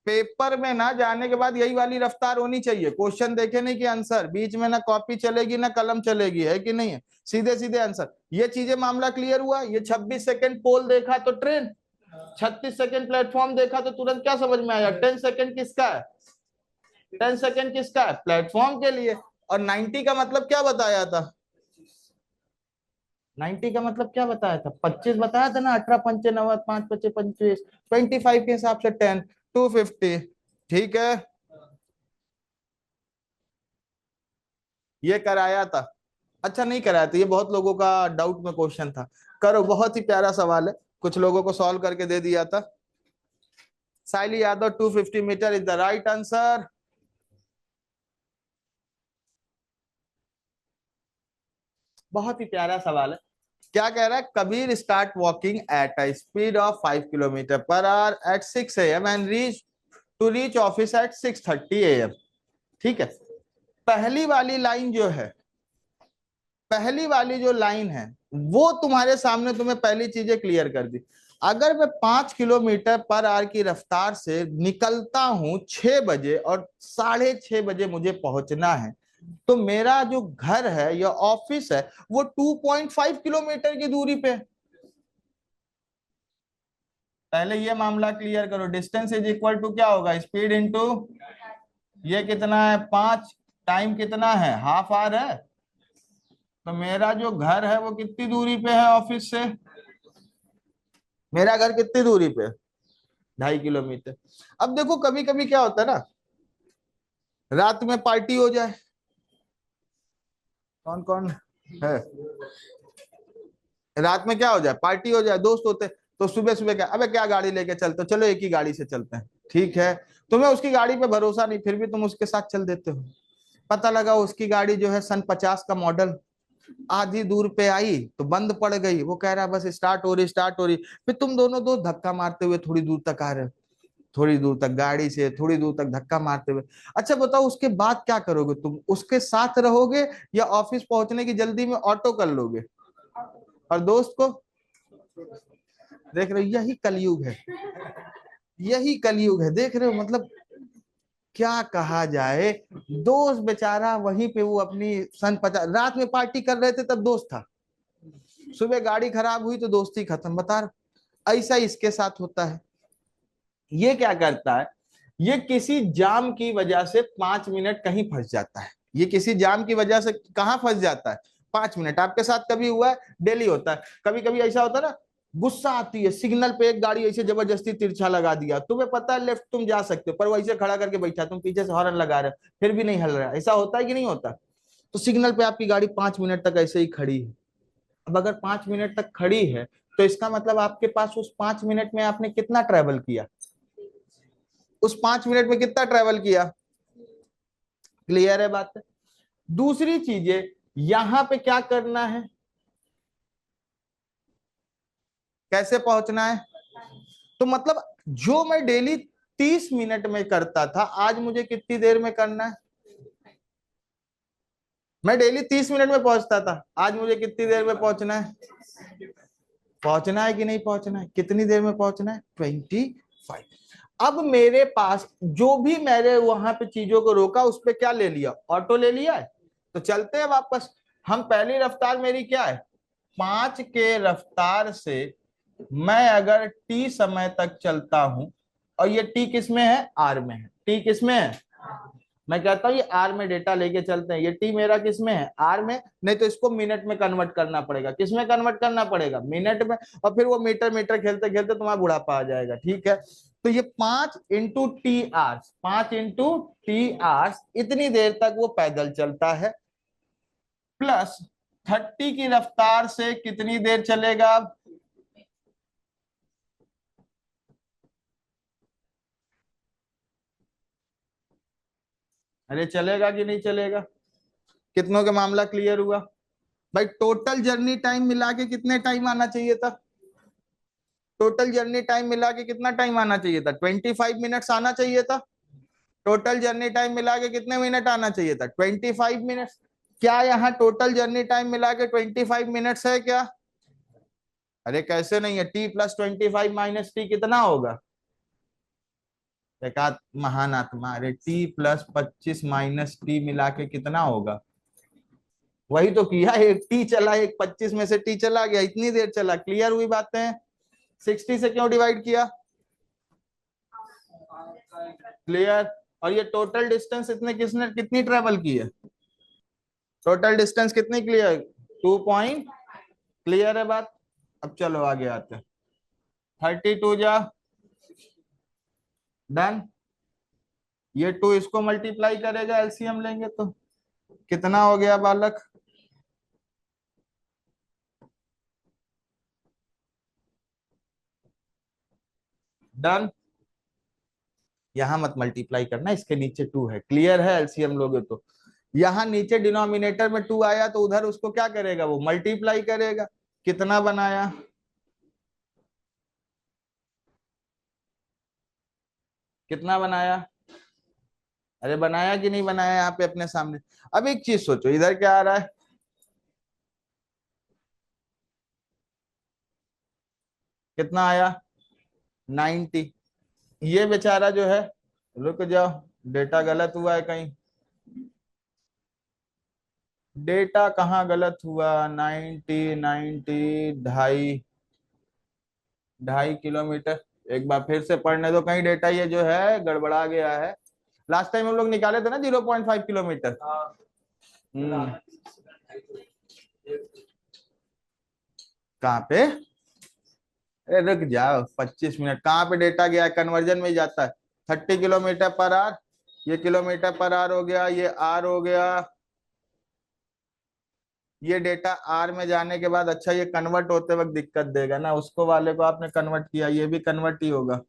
A: Paper में ना जाने के बाद यही वाली रफ्तार होनी चाहिए, क्वेश्चन देखे नहीं कि आंसर, बीच में ना कॉपी चलेगी ना कलम चलेगी, है कि नहीं है, सीधे सीधे आंसर। ये चीजें मामला क्लियर हुआ। ये 26 सेकंड पोल देखा तो ट्रेन, 36 सेकंड प्लेटफॉर्म देखा तो तुरंत क्या समझ में आया, 10 सेकंड किसका है, 10 सेकंड किसका है, प्लेटफॉर्म के लिए। और 90 का मतलब क्या बताया था, 90 का मतलब क्या बताया था, 25 बताया था ना, 18 पंचे 90, 5 पचे 25, 25 के हिसाब से 10, 250, ठीक है। ये कराया था, अच्छा नहीं कराया था, ये बहुत लोगों का डाउट में क्वेश्चन था। करो, बहुत ही प्यारा सवाल है, कुछ लोगों को सॉल्व करके दे दिया था। Saili Yadav 250 metre is the right answer. बहुत ही प्यारा सवाल है। क्या कह रहा है, Kabir start walking at a speed of 5 kilometre per hour at 6 AM and reach office at 6:30 AM। ठीक है, पहली वाली लाइन जो है, पहली वाली जो लाइन है वो तुम्हारे सामने, तुम्हें पहली चीजें क्लियर कर दी। अगर मैं 5 किलोमीटर पर आवर की रफ्तार से निकलता हूं 6 बजे और 6:30 बजे मुझे पहुंचना है, तो मेरा जो घर है या ऑफिस है वो 2.5 किलोमीटर की दूरी पे। पहले ये मामला क्लियर करो, डिस्टेंस इज इक्वल टू क्या होगा, स्पीड इंटू, ये कितना है 5, टाइम कितना है, हाफ आवर है। तो मेरा जो घर है वो कितनी दूरी पे है ऑफिस से, मेरा घर कितनी दूरी पे है, 2.5 किलोमीटर। अब देखो कभी कभी क्या होता है ना, रात में पार्टी हो जाए, कौन कौन है, रात में क्या हो जाए, पार्टी हो जाए, दोस्त होते, तो सुबह सुबह क्या, अबे क्या गाड़ी लेके चलते हो, चलो एक ही गाड़ी से चलते हैं, ठीक है। तुम्हें उसकी गाड़ी पे भरोसा नहीं, फिर भी तुम उसके साथ चल देते हो। पता लगा उसकी गाड़ी जो है सन 50 का मॉडल, आधी दूर पे आई तो बंद पड़ गई, वो कह रहा बस स्टार्ट हो रही, स्टार्ट हो रही। फिर तुम दोनों दो धक्का मारते हुए थोड़ी दूर तक आ रहे हो, थोड़ी दूर तक गाड़ी से, थोड़ी दूर तक धक्का मारते हुए। अच्छा बताओ उसके बाद क्या करोगे, तुम उसके साथ रहोगे या ऑफिस पहुंचने की जल्दी में ऑटो कर लोगे, और दोस्त को देख रहे हो, यही कलयुग है, यही कलयुग है, देख रहे हो मतलब क्या कहा जाए। दोस्त बेचारा वहीं पे वो अपनी सन 50, रात में पार्टी कर रहे थे तब दोस्त था, सुबह गाड़ी खराब हुई तो दोस्ती खत्म, बता रहा। ऐसा इसके साथ होता है। ये क्या करता है, ये किसी जाम की वजह से 5 मिनट कहीं फंस जाता है, ये किसी जाम की वजह से कहाँ फंस जाता है, 5 मिनट। आपके साथ कभी हुआ है, डेली होता है, कभी कभी ऐसा होता है ना, गुस्सा आती है, सिग्नल पे एक गाड़ी ऐसे जबरदस्ती तिरछा लगा दिया, तुम्हें पता है लेफ्ट तुम जा सकते हो, पर वो ऐसे खड़ा करके बैठा, तुम पीछे से हॉर्न लगा रहे हो फिर भी नहीं हल रहा, ऐसा होता है कि नहीं होता। तो सिग्नल पे आपकी गाड़ी 5 मिनट तक ऐसे ही खड़ी है। अब अगर 5 मिनट तक खड़ी है तो इसका मतलब आपके पास उस 5 मिनट में आपने कितना ट्रेवल किया, उस 5 मिनट में कितना ट्रेवल किया, क्लियर है बात है। दूसरी चीजें, यहां पे क्या करना है, कैसे पहुंचना है, तो मतलब जो मैं डेली 30 मिनट में करता था, आज मुझे कितनी देर में करना है, मैं डेली 30 मिनट में पहुंचता था, आज मुझे कितनी देर में पहुंचना है, पहुंचना है कि नहीं पहुंचना है, कितनी देर में पहुंचना है, 25। अब मेरे पास जो भी मैंने वहां पे चीजों को रोका उस पे क्या ले लिया, ऑटो ले लिया है, तो चलते हैं वापस। हम पहली रफ्तार मेरी क्या है, 5 के रफ्तार से मैं अगर टी समय तक चलता हूं, और ये टी किस में है, आर में है, टी किस में है, मैं कहता हूँ ये आर में डेटा लेके चलते हैं, ये टी मेरा किस में है, आर में, नहीं तो इसको मिनट में कन्वर्ट करना पड़ेगा, किस में कन्वर्ट करना पड़ेगा, मिनट में, और फिर वो मीटर मीटर खेलते खेलते तुम्हारा बुढ़ापा आ जाएगा, ठीक है। तो ये 5 × T आवर्स, 5 × T आवर्स, इतनी देर तक वो पैदल चलता है, प्लस 30 की रफ्तार से कितनी देर चलेगा, अरे चलेगा कि नहीं चलेगा, कितनों का मामला क्लियर हुआ भाई, टोटल जर्नी टाइम मिला के कितने टाइम आना चाहिए था, टोटल जर्नी टाइम मिला के कितना टाइम आना चाहिए था? 25 मिनट्स आना चाहिए था। टोटल जर्नी टाइम मिला के कितने मिनट आना चाहिए था? 25 मिनट्स। क्या यहाँ टोटल जर्नी टाइम मिला के 25 मिनट्स है क्या? अरे कैसे नहीं है, t+25 - t कितना होगा? एक महान आत्मा, अरे t+25 - t मिला के कितना होगा? वही तो किया, एक टी चला, एक 25 में से टी चला गया, इतनी देर चला। क्लियर हुई बातें? 60 से क्यों डिवाइड किया? क्लियर। और ये टोटल डिस्टेंस इतने किसने कितनी ट्रेवल की है? टोटल डिस्टेंस कितनी क्लियर? 2 पॉइंट। क्लियर है बात? अब चलो आगे आते हैं। 32 जा डन। ये 2 इसको मल्टीप्लाई करेगा, एलसीएम लेंगे तो कितना हो गया बालक? डन। यहां मत मल्टीप्लाई करना, इसके नीचे 2 है। क्लियर है? एलसीएम लोगे तो यहाँ नीचे डिनोमिनेटर में 2 आया तो उधर उसको क्या करेगा? वो मल्टीप्लाई करेगा। कितना बनाया? कितना बनाया? अरे बनाया कि नहीं बनाया यहाँ पे अपने सामने? अब एक चीज सोचो, इधर क्या आ रहा है? कितना आया? 90। ये बेचारा जो है, रुक जाओ, डेटा गलत हुआ है कहीं। डेटा कहाँ गलत हुआ? 90 90 ढाई, 2.5 किलोमीटर। एक बार फिर से पढ़ने दो, कहीं डेटा ये जो है गड़बड़ा गया है। लास्ट टाइम हम लोग निकाले थे ना 0.5 किलोमीटर। हम्म। कहाँ पे? अरे रुक जाओ, 25 मिनट कहाँ पे डेटा गया है? कन्वर्जन में ही जाता है। 30 किलोमीटर पर आवर, ये किलोमीटर पर आवर हो गया, ये आर हो गया। ये डेटा आर में जाने के बाद, अच्छा ये कन्वर्ट होते वक्त दिक्कत देगा ना, उसको वाले को आपने कन्वर्ट किया, ये भी कन्वर्ट ही होगा,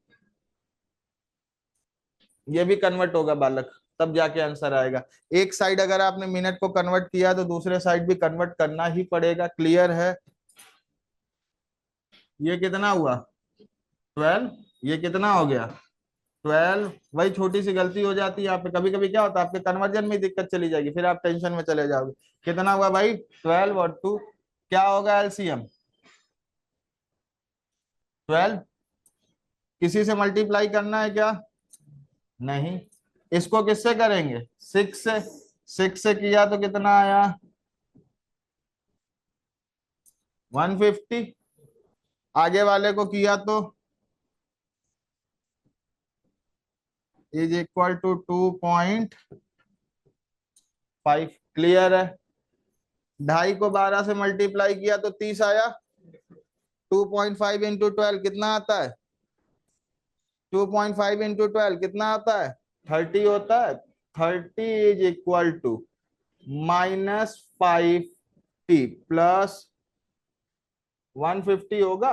A: ये भी कन्वर्ट होगा बालक, तब जाके आंसर आएगा। एक साइड अगर आपने मिनट को कन्वर्ट किया तो दूसरे साइड भी कन्वर्ट करना ही पड़ेगा। क्लियर है? ये कितना हुआ? 12। ये कितना हो गया? 12। वही छोटी सी गलती हो जाती है यहाँ पे, कभी कभी क्या होता है आपके कन्वर्जन में दिक्कत चली जाएगी, फिर आप टेंशन में चले जाओगे। कितना हुआ भाई? 12 और 2 क्या होगा एलसीएम? 12। किसी से मल्टीप्लाई करना है क्या? नहीं। इसको किससे करेंगे? 6 से। 6 से किया तो कितना आया? 150। आगे वाले को किया तो इज इक्वल टू 2.5। क्लियर है? 2.5 को 12 से मल्टीप्लाई किया तो 30 आया। 2.5 इंटू 12 कितना आता है? 2.5 इंटू 12 कितना आता है? 30 होता है। 30 is equal to -5t plus 150 होगा।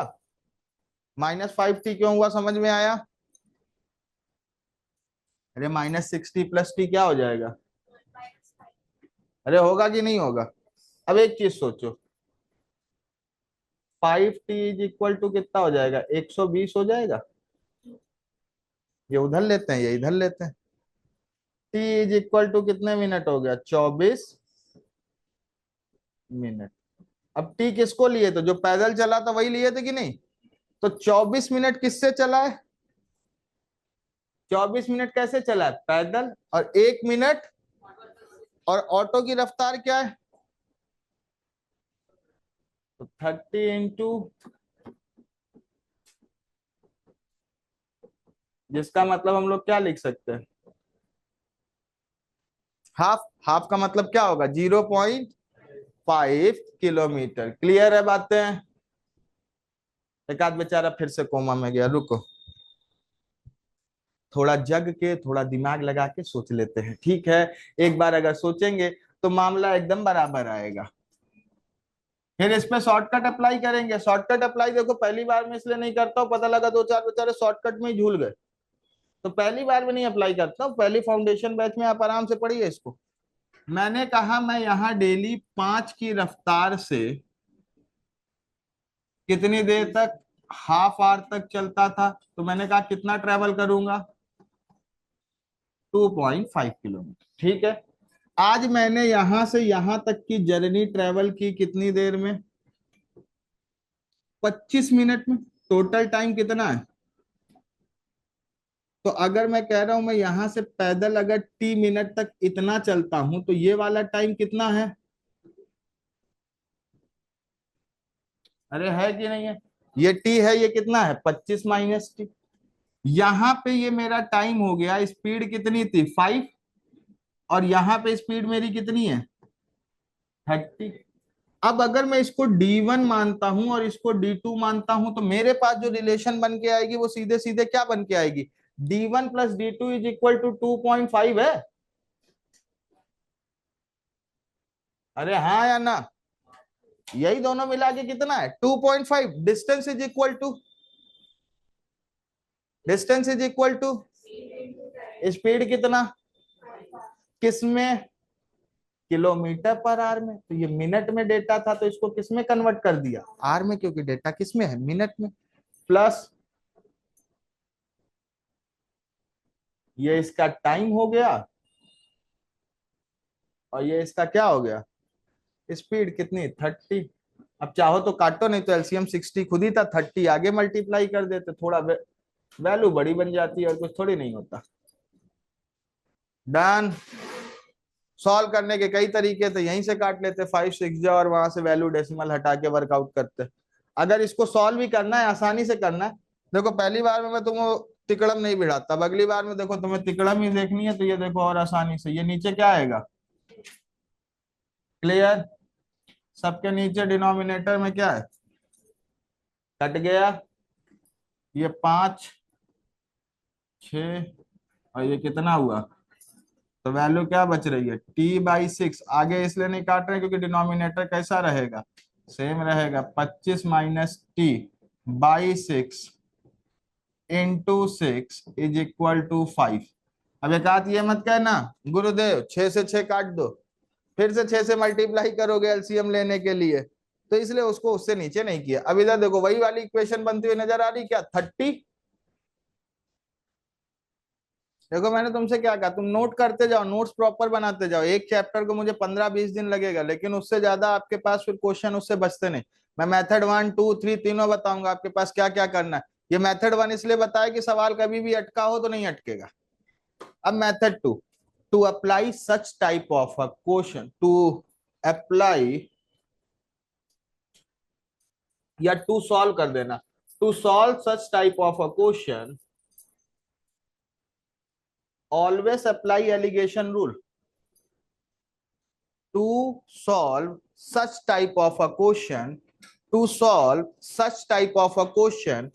A: -5t क्यों हुआ समझ में आया? अरे -60 प्लस टी क्या हो जाएगा? अरे होगा कि नहीं होगा? अब एक चीज सोचो, 5t इज इक्वल टू कितना हो जाएगा? 120 हो जाएगा। ये उधर लेते हैं, ये इधर लेते हैं। t इज इक्वल टू कितने मिनट हो गया? 24 मिनट। अब t किसको लिए? तो जो पैदल चला था वही लिए थे कि नहीं? तो 24 मिनट किससे चला है? 24 मिनट कैसे चला है? पैदल। और 1 मिनट और ऑटो की रफ्तार क्या है? तो 30 इंटू, जिसका मतलब हम लोग क्या लिख सकते हैं? हाफ। हाफ का मतलब क्या होगा? 0.5 किलोमीटर। क्लियर है बातें? एक आध बेचारा फिर से कोमा में गया, रुको, थोड़ा जग के थोड़ा दिमाग लगा के सोच लेते हैं, ठीक है? एक बार अगर सोचेंगे तो मामला एकदम बराबर आएगा। फिर इस पे शॉर्टकट अप्लाई करेंगे। शॉर्टकट अप्लाई देखो पहली बार में इसलिए नहीं करता हूं, पता लगा दो चार बेचारे शॉर्टकट में ही झूल गए, तो पहली बार में नहीं अप्लाई करता हूं, पहली फाउंडेशन बैच में आप आराम से पढ़िए इसको। मैंने कहा मैं यहाँ डेली 5 की रफ्तार से कितनी देर तक हाफ आवर तक चलता था, तो मैंने कहा कितना ट्रेवल करूंगा, 2.5 किलोमीटर। ठीक है, आज मैंने यहां से यहां तक की जर्नी ट्रेवल की कितनी देर में, 25 मिनट में। टोटल टाइम कितना है? तो अगर मैं कह रहा हूं मैं यहां से पैदल अगर टी मिनट तक इतना चलता हूं, तो ये वाला टाइम कितना है? अरे है कि नहीं है? ये टी है, ये कितना है, 25 - टी। यहां पे ये मेरा टाइम हो गया, स्पीड कितनी थी, 5। और यहाँ पे स्पीड मेरी कितनी है, 30। अब अगर मैं इसको D1 मानता हूं और इसको D2 मानता हूं, तो मेरे पास जो रिलेशन बन के आएगी वो सीधे सीधे क्या बन के आएगी, D1 + D2 = 2.5 है। अरे हाँ या ना? यही दोनों मिला के कितना है, 2.5। Distance is equal to speed कितना, किसमें, किलोमीटर पर आवर में। तो ये मिनट में डेटा था, तो इसको किस में कन्वर्ट कर दिया, आर में, क्योंकि डेटा किस में है, मिनट में। प्लस ये इसका टाइम हो गया, और ये इसका क्या हो गया, स्पीड कितनी, 30। अब चाहो तो काटो, नहीं तो एलसीएम 60 खुद ही था, 30 आगे मल्टीप्लाई कर देते, थोड़ा वैल्यू बड़ी बन जाती है और कुछ थोड़ी नहीं होता। डन। सॉल्व करने के कई तरीके थे, यहीं से काट लेते 5 6 जा, और वहां से वैल्यू डेसिमल हटा के वर्कआउट करते। अगर इसको सॉल्व भी करना है, आसानी से करना है। देखो पहली बार में मैं तुमको तिकड़म नहीं भिड़ाता, अब अगली बार में देखो तुम्हें तिकड़म ही देखनी है, तो ये देखो और आसानी से, ये नीचे क्या आएगा, क्लियर। सबके नीचे डिनोमिनेटर में क्या है, कट गया, ये 5 6, और ये कितना हुआ, तो वैल्यू क्या बच रही है, T/6। आगे इसलिए नहीं काट रहे क्योंकि डिनोमिनेटर कैसा रहेगा, सेम रहेगा, 25 - T/6 × 6 = 5। अब एक आध ये मत कहना गुरुदेव 6 से 6 काट दो, फिर से 6 से मल्टीप्लाई करोगे एलसीएम लेने के लिए, तो इसलिए उसको उससे नीचे नहीं किया। अब इधर देखो वही वाली इक्वेशन बनती हुई नजर आ रही, क्या 30। देखो मैंने तुमसे क्या कहा, तुम नोट करते जाओ, नोट्स प्रॉपर बनाते जाओ। एक चैप्टर को मुझे 15 20 दिन लगेगा, लेकिन उससे ज्यादा आपके पास फिर क्वेश्चन उससे बचते नहीं। मैं मेथड 1 2 3 तीनों बताऊंगा आपके पास क्या क्या करना है। ये मेथड 1 इसलिए बताया कि सवाल कभी भी अटका हो तो नहीं अटकेगा। अब method 2, to apply such type of a question, to apply, या टू सॉल्व कर देना, to solve such type of a question always apply allegation rule. To solve such type of a question, to solve such type of a question,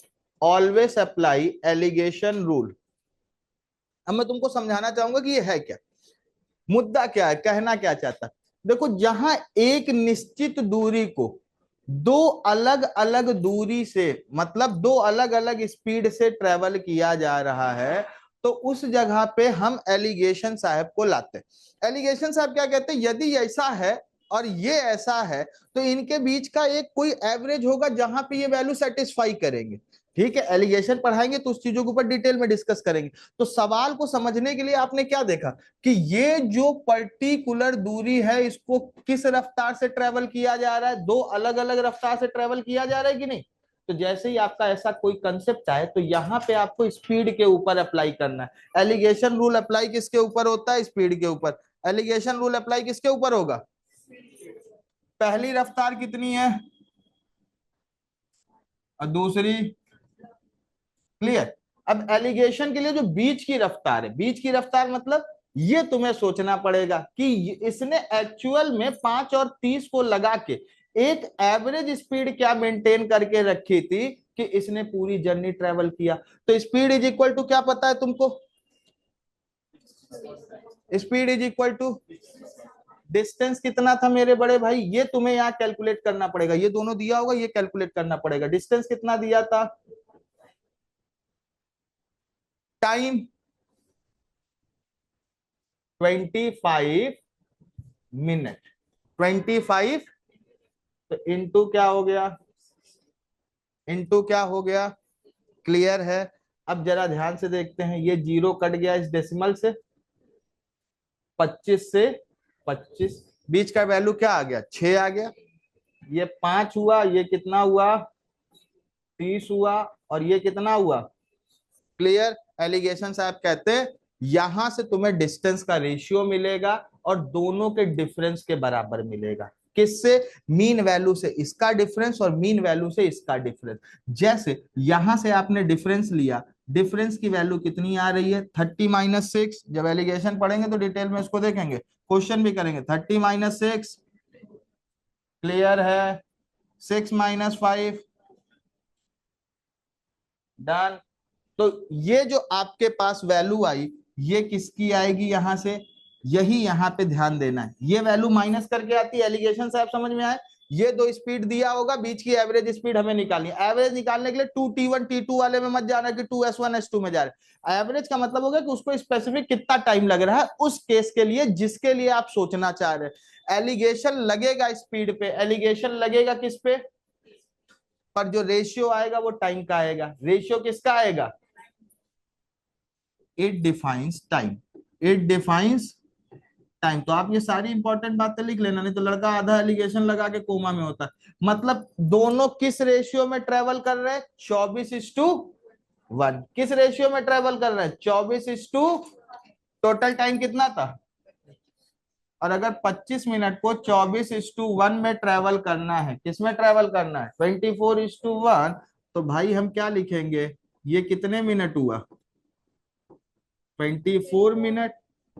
A: always apply allegation rule. अब मैं तुमको समझाना चाहूंगा कि ये है क्या, मुद्दा क्या है, कहना क्या चाहता है। देखो जहां एक निश्चित दूरी को दो अलग अलग दूरी से, मतलब दो अलग अलग स्पीड से ट्रेवल किया जा रहा है, तो उस जगह पे हम एलिगेशन साहब को लाते हैं। एलिगेशन साहब क्या कहते हैं, यदि ऐसा है और ये ऐसा है, तो इनके बीच का एक कोई एवरेज होगा जहां पे ये वैल्यू सेटिस्फाई करेंगे। ठीक है, एलिगेशन पढ़ाएंगे तो उस चीजों के ऊपर डिटेल में डिस्कस करेंगे। तो सवाल को समझने के लिए आपने क्या देखा कि ये जो पर्टिकुलर दूरी है, इसको किस रफ्तार से ट्रेवल किया जा रहा है, दो अलग अलग रफ्तार से ट्रेवल किया जा रहा है कि नहीं। तो जैसे ही आपका ऐसा कोई कंसेप्ट आए, तो यहां पे आपको स्पीड के ऊपर अप्लाई करना है। एलिगेशन रूल अप्लाई किसके ऊपर होता है, स्पीड के ऊपर। एलिगेशन रूल अप्लाई किसके ऊपर होगा, पहली रफ्तार कितनी है और दूसरी, क्लियर। अब एलिगेशन के लिए जो बीच की रफ्तार है, बीच की रफ्तार मतलब ये तुम्हें सोचना पड़ेगा कि इसने एक्चुअल में 5 और 30 को लगा के एक एवरेज स्पीड क्या मेंटेन करके रखी थी कि इसने पूरी जर्नी ट्रेवल किया। तो स्पीड इज इक्वल टू क्या पता है तुमको, speed is equal to distance कितना था मेरे बड़े भाई, ये तुम्हें यहां कैलकुलेट करना पड़ेगा। ये दोनों दिया होगा, ये कैलकुलेट करना पड़ेगा। डिस्टेंस कितना दिया था, टाइम 25 मिनट, 25 तो इंटू क्या हो गया, इंटू क्या हो गया, क्लियर है। अब जरा ध्यान से देखते हैं, ये 0 कट गया इस डेसिमल से, 25 से 25, बीच का वैल्यू क्या आ गया, 6 आ गया, ये 5 हुआ, ये कितना हुआ 30 हुआ, और ये कितना हुआ, क्लियर। एलिगेशन साहब कहते हैं यहां से तुम्हें डिस्टेंस का रेशियो मिलेगा और दोनों के डिफरेंस के बराबर मिलेगा। किससे, मीन वैल्यू से इसका डिफरेंस और मीन वैल्यू से इसका डिफरेंस। जैसे यहां से आपने डिफरेंस लिया, डिफरेंस की वैल्यू कितनी आ रही है 30 - 6। जब एलिगेशन पढ़ेंगे तो डिटेल में इसको देखेंगे, क्वेश्चन भी करेंगे। 30 - 6 क्लियर है, 6 - 5 डन। तो ये जो आपके पास वैल्यू आई, ये किसकी आएगी, यहां से, यही यहां पे ध्यान देना है, ये वैल्यू माइनस करके आती है। एलिगेशन साहब समझ में आए, ये दो स्पीड दिया होगा, बीच की एवरेज स्पीड हमें निकालनी है। एवरेज निकालने के लिए 2T1 T2 वाले में मत जाना कि 2S1 S2 में जा रहे। एवरेज का मतलब होगा कि उसको स्पेसिफिक कितना टाइम लग रहा है उस केस के लिए जिसके लिए आप सोचना चाह रहे हैं। एलिगेशन लगेगा स्पीड पे, एलिगेशन लगेगा किस पे, पर जो रेशियो आएगा वो टाइम का आएगा। रेशियो किसका आएगा, it defines time, it defines time. तो आप ये सारी इंपॉर्टेंट बातें लिख लेना, नहीं तो लड़का आधा एलिगेशन लगा के कोमा में होता है। मतलब दोनों किस रेशियो में ट्रेवल कर रहे हैं, 24:1। किस रेशियो में ट्रेवल कर रहे हैं, 24:, टोटल टाइम कितना था, और अगर 25 मिनट को 24:1 में ट्रेवल करना है, किसमें ट्रेवल करना है 24:1, तो भाई हम क्या लिखेंगे, ये कितने मिनट हुआ 24 मिनट,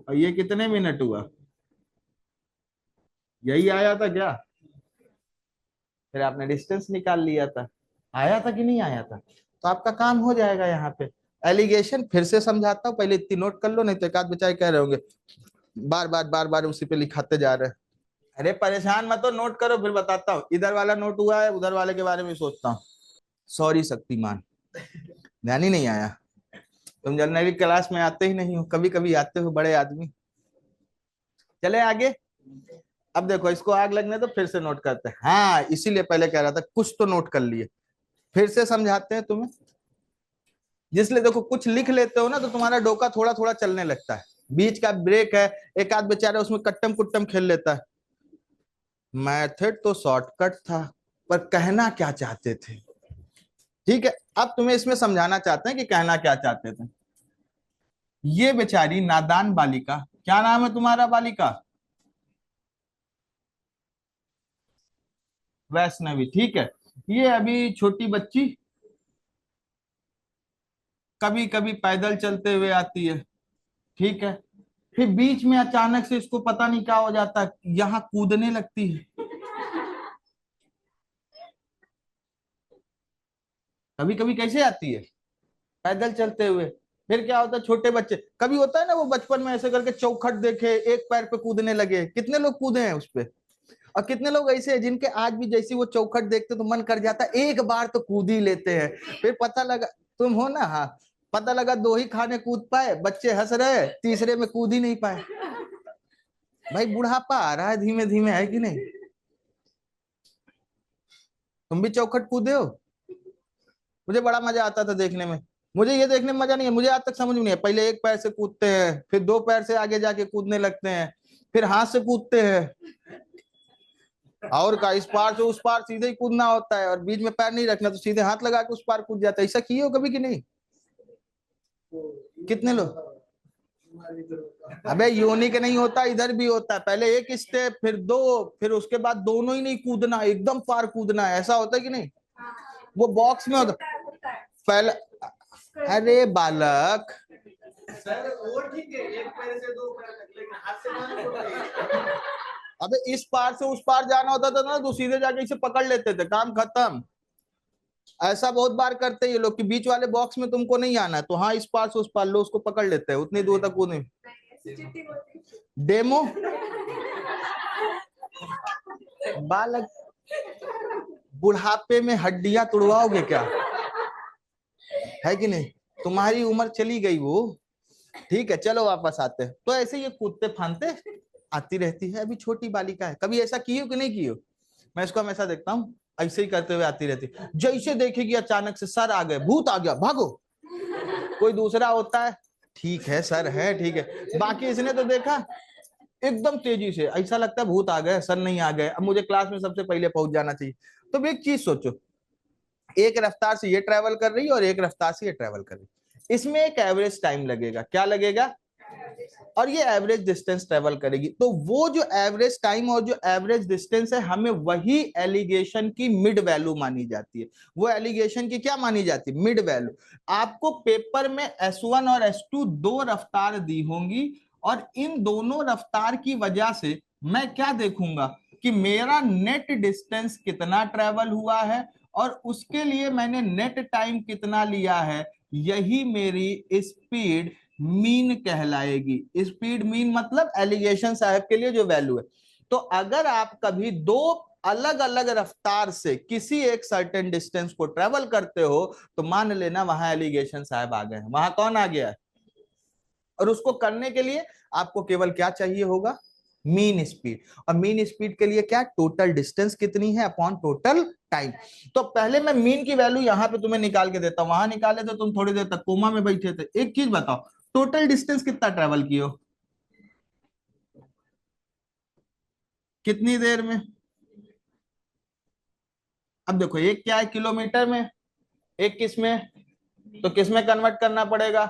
A: और ये कितने मिनट हुआ, यही आया था क्या, फिर आपने डिस्टेंस निकाल लिया था, आया था कि नहीं आया था, तो आपका काम हो जाएगा। यहाँ पे एलिगेशन फिर से समझाता हूँ, पहले इतनी नोट कर लो, नहीं तो एक आध बेचारे कह रहे होंगे बार बार उसी पे लिखाते जा रहे हैं। अरे परेशान मत हो, नोट करो फिर बताता हूँ। इधर वाला नोट हुआ है, उधर वाले के बारे में सोचता हूँ। सॉरी शक्तिमान, ध्यान ही नहीं आया, तुम जनरली क्लास में आते ही नहीं हो, कभी कभी आते हो बड़े आदमी। चले आगे। अब देखो इसको आग लगने तो फिर से नोट करते हैं, हाँ इसीलिए पहले कह रहा था कुछ तो नोट कर लिए, फिर से समझाते हैं तुम्हें। जिसलिए देखो कुछ लिख लेते हो ना तो तुम्हारा डोका थोड़ा थोड़ा चलने लगता है, बीच का ब्रेक है, एक आध बेचारा उसमें कट्टम कुट्टम खेल लेता है। मैथड तो शॉर्टकट था, पर कहना क्या चाहते थे, ठीक है। अब तुम्हें इसमें समझाना चाहते हैं कि कहना क्या चाहते थे। ये बेचारी नादान बालिका, क्या नाम है तुम्हारा बालिका, वैष्णवी, ठीक है। ये अभी छोटी बच्ची कभी कभी पैदल चलते हुए आती है, ठीक है। फिर बीच में अचानक से इसको पता नहीं क्या हो जाता है, यहाँ कूदने लगती है। कभी कभी कैसे आती है, पैदल चलते हुए। फिर क्या होता है, छोटे बच्चे कभी होता है ना, वो बचपन में ऐसे करके चौखट देखे, एक पैर पे कूदने लगे, कितने लोग कूदे हैं उस पे। और कितने लोग ऐसे हैं जिनके आज भी जैसी वो चौखट देखते तो मन कर जाता है एक बार तो कूद ही लेते हैं। फिर पता लगा, तुम हो ना, हाँ, पता लगा 2 ही खाने कूद पाए, बच्चे हंस रहे, तीसरे में कूद ही नहीं पाए। भाई बुढ़ापा आ रहा है धीमे धीमे, है कि नहीं। तुम भी चौखट कूदे हो, मुझे बड़ा मजा आता था देखने में। मुझे ये देखने में मजा नहीं है, मुझे आज तक समझ में नहीं है, पहले एक पैर से कूदते हैं, फिर 2 पैर से आगे जाके कूदने लगते हैं, फिर हाथ से कूदते हैं, और का इस पार से उस पार सीधे ही कूदना होता है, और बीच में पैर नहीं रखना, तो सीधे हाथ लगा के उस पार कूद जाता है। ऐसा किए हो कभी कि नहीं, कितने लोग। अबे यूनिक नहीं होता, इधर भी होता है, पहले एक स्टेप फिर 2, फिर उसके बाद दोनों ही नहीं कूदना, एकदम पार कूदना है, ऐसा होता है कि नहीं। वो बॉक्स में होता पहले। अरे बालक, सर वो ठीक है, एक पैर से 2 पैर तक, लेकिन हाथ से ना। अबे इस पार से उस पार जाना होता था ना, तो सीधे जाके इसे पकड़ लेते थे, काम खत्म। ऐसा बहुत बार करते हैं ये लोग कि बीच वाले बॉक्स में तुमको नहीं आना है, तो हाँ इस पार से उस पार लो, उसको पकड़ लेते हैं, उतनी दूर तक वो नहीं। डेमो बालक, बुढ़ापे में हड्डियां तुड़वाओगे क्या, है कि नहीं। तुम्हारी उम्र चली गई वो, ठीक है। चलो वापस आते हैं। तो ऐसे ये कूदते फांदते आती रहती है, अभी छोटी बालिका है। कभी ऐसा किए कि नहीं किए, मैं इसको हमेशा देखता हूँ, ऐसे ही करते हुए आती रहती, जैसे देखेगी अचानक से सर आ गए, भूत आ गया, भागो। कोई दूसरा होता है, ठीक है सर है, ठीक है, बाकी इसने तो देखा एकदम तेजी से, ऐसा लगता है भूत आ गए, सर नहीं आ गए, अब मुझे क्लास में सबसे पहले पहुंच जाना चाहिए। तो एक चीज सोचो, एक रफ्तार से ये ट्रेवल कर रही है और एक रफ्तार से ये ट्रेवल कर रही है, इसमें एक एवरेज टाइम लगेगा, क्या लगेगा, और ये एवरेज डिस्टेंस ट्रेवल करेगी। तो वो जो एवरेज टाइम और जो एवरेज डिस्टेंस है, हमें वही एलिगेशन की मिड वैल्यू मानी जाती है। वो एलिगेशन की क्या मानी जाती है, मिड वैल्यू। आपको पेपर में S1 और S2 दो रफ्तार दी होंगी, और इन दोनों रफ्तार की वजह से मैं क्या देखूंगा कि मेरा नेट डिस्टेंस कितना ट्रेवल हुआ है, और उसके लिए मैंने नेट टाइम कितना लिया है, यही मेरी स्पीड मीन कहलाएगी। स्पीड मीन मतलब एलिगेशन साहब के लिए जो वैल्यू है। तो अगर आप कभी दो अलग अलग रफ्तार से किसी एक सर्टेन डिस्टेंस को ट्रेवल करते हो, तो मान लेना वहां एलिगेशन साहब आ गए हैं, वहां कौन आ गया है। और उसको करने के लिए आपको केवल क्या चाहिए होगा, मीन स्पीड। और मीन स्पीड के लिए क्या, टोटल डिस्टेंस कितनी है अपॉन टोटल टाइम। तो पहले मैं मीन की वैल्यू यहां पे तुम्हें निकाल के देता हूं, वहां निकाले तो तुम थोड़ी देर तक कोमा में बैठे थे। एक चीज बताओ, टोटल डिस्टेंस कितना ट्रेवल किए हो, कितनी देर में। अब देखो एक क्या है किलोमीटर में, एक किस में, तो किस में कन्वर्ट करना पड़ेगा,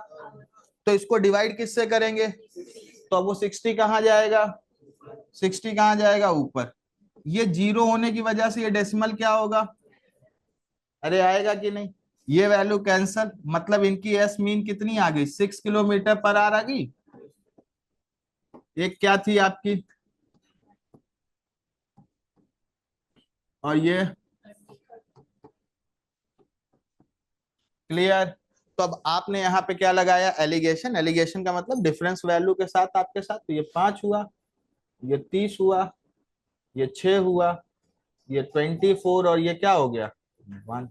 A: तो इसको डिवाइड किससे करेंगे, तो अब वो 60 कहां जाएगा, 60 कहां जाएगा ऊपर। ये जीरो होने की वजह से ये डेसिमल क्या होगा, अरे आएगा कि नहीं, ये वैल्यू कैंसल, मतलब इनकी एस मीन कितनी आ गई, 6 किलोमीटर पर आवर आ गई। एक क्या थी आपकी, और ये क्लियर। तो अब आपने यहाँ पे क्या लगाया, एलिगेशन। एलिगेशन का मतलब डिफरेंस वैल्यू के साथ आपके साथ, तो ये 5 हुआ, ये 30 हुआ, ये 6 हुआ, ये 24, और ये क्या हो गया 1।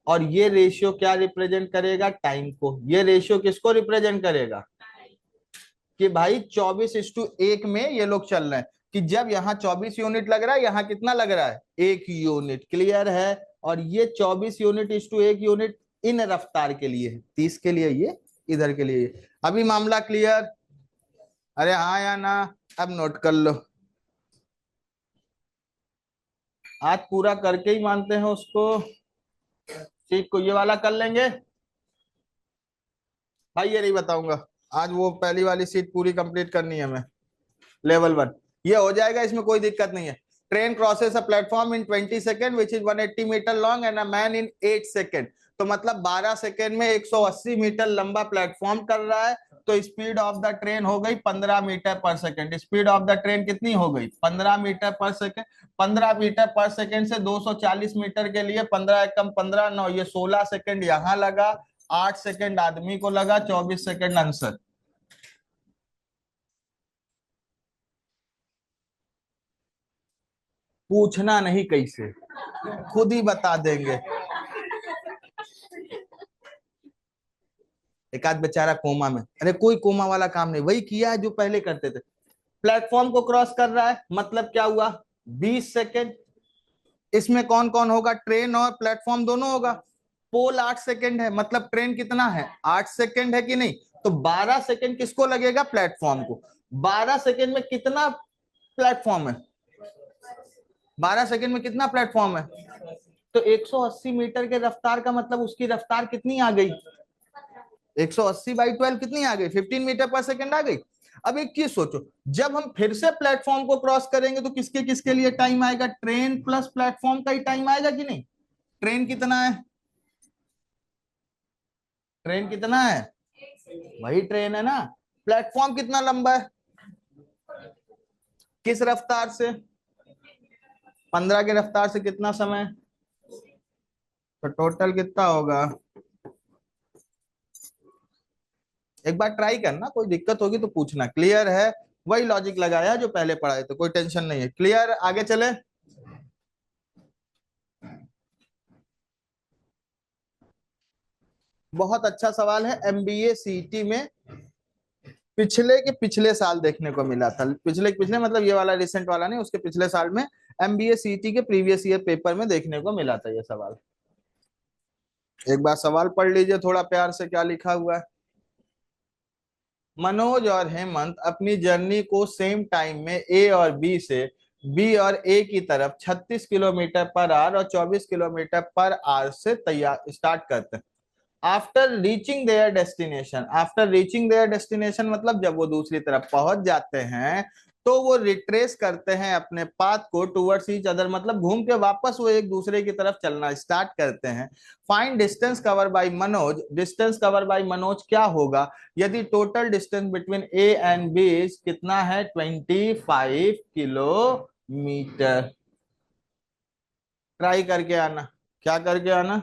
A: और ये रेशियो क्या रिप्रेजेंट करेगा, टाइम को। ये रेशियो किसको रिप्रेजेंट करेगा, कि भाई 24:1 में ये लोग चल रहे हैं, कि जब यहाँ 24 यूनिट लग रहा है, यहाँ कितना लग रहा है, 1 यूनिट। क्लियर है। और ये 24 यूनिट इस टू 1 यूनिट इन रफ्तार के लिए है, 30 के लिए ये, इधर के लिए ये। अभी मामला क्लियर, अरे हाँ या ना, अब नोट कर लो। आज पूरा करके ही मानते हैं उसको, ठीक को ये वाला कर लेंगे भाई, ये नहीं बताऊंगा आज, वो पहली वाली सीट पूरी कंप्लीट करनी है हमें, लेवल 1। ये हो जाएगा, इसमें कोई दिक्कत नहीं है। Train crosses a platform in 20 second which is 180 metre long and a man in 8 second. तो मतलब 12 सेकेंड में 180 मीटर लंबा प्लेटफॉर्म कर रहा है। तो स्पीड ऑफ द ट्रेन हो गई 15 metre per second. Speed of the train कितनी हो गई, 15 metre per second. 15 metre per second से 240 मीटर के लिए 15 एकम 15 9, ये 16 सेकेंड यहां लगा, 8 सेकेंड आदमी को लगा, 24 सेकेंड आंसर। पूछना नहीं कैसे, खुद ही बता देंगे। एक आध बेचारा कोमा में, अरे कोई कोमा वाला काम नहीं, वही किया है जो पहले करते थे। प्लेटफॉर्म को क्रॉस कर रहा है, मतलब क्या हुआ, 20 सेकेंड। इसमें कौन कौन होगा, ट्रेन और प्लेटफॉर्म दोनों होगा। पोल 8 सेकेंड है, मतलब ट्रेन कितना है, 8 सेकेंड है कि नहीं। तो 12 सेकेंड किसको लगेगा, प्लेटफॉर्म को। 12 सेकेंड में कितना प्लेटफॉर्म है, 12 सेकेंड में कितना प्लेटफॉर्म है, तो 180 मीटर के रफ्तार का मतलब उसकी रफ्तार कितनी आ गई, 180/12 कितनी आ गई, 15 मीटर पर सेकेंड आ गई। अब एक चीज सोचो, जब हम फिर से प्लेटफॉर्म को क्रॉस करेंगे तो किसके किसके लिए टाइम आएगा, ट्रेन प्लस प्लेटफॉर्म का ही टाइम आएगा कि नहीं। ट्रेन कितना है, ट्रेन कितना है, वही ट्रेन है ना। प्लेटफॉर्म कितना लंबा है, किस रफ्तार से, 15 के रफ्तार से कितना समय, तो टोटल कितना होगा। एक बार ट्राई करना, कोई दिक्कत होगी तो पूछना। क्लियर है, वही लॉजिक लगाया जो पहले पढ़ाए तो कोई टेंशन नहीं है। क्लियर, आगे चले। बहुत अच्छा सवाल है, एमबीए सीटी में पिछले के पिछले साल देखने को मिला था। पिछले के पिछले मतलब ये वाला रिसेंट वाला नहीं, उसके पिछले साल में एमबीए सीटी के प्रीवियस ईयर पेपर में देखने को मिला था ये सवाल। एक बार सवाल पढ़ लीजिए थोड़ा प्यार से, क्या लिखा हुआ है। मनोज और हेमंत अपनी जर्नी को सेम टाइम में ए और बी से बी और ए की तरफ 36 किलोमीटर पर आवर और 24 किलोमीटर पर आवर से तैयार स्टार्ट करते हैं। आफ्टर रीचिंग देयर डेस्टिनेशन मतलब जब वो दूसरी तरफ पहुंच जाते हैं तो वो रिट्रेस करते हैं अपने पाथ को टुवर्ड्स ईच अदर, मतलब घूम के वापस वो एक दूसरे की तरफ चलना स्टार्ट करते हैं। Find distance cover by Manoj, distance cover by Manoj क्या होगा यदि total distance between A and B कितना है 25 किलोमीटर। ट्राई करके आना। क्या करके आना,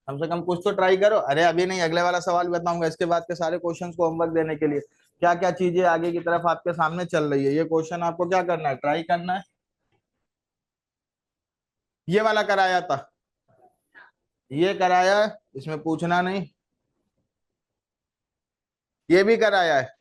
A: कम से कम कुछ तो ट्राई करो। अरे अभी नहीं, अगले वाला सवाल बताऊंगा, इसके बाद के सारे क्वेश्चंस को होमवर्क देने के लिए क्या क्या चीजें आगे की तरफ आपके सामने चल रही है, ये क्वेश्चन आपको क्या करना है, ट्राई करना है। ये वाला कराया था, ये कराया है, इसमें पूछना नहीं। ये भी कराया है,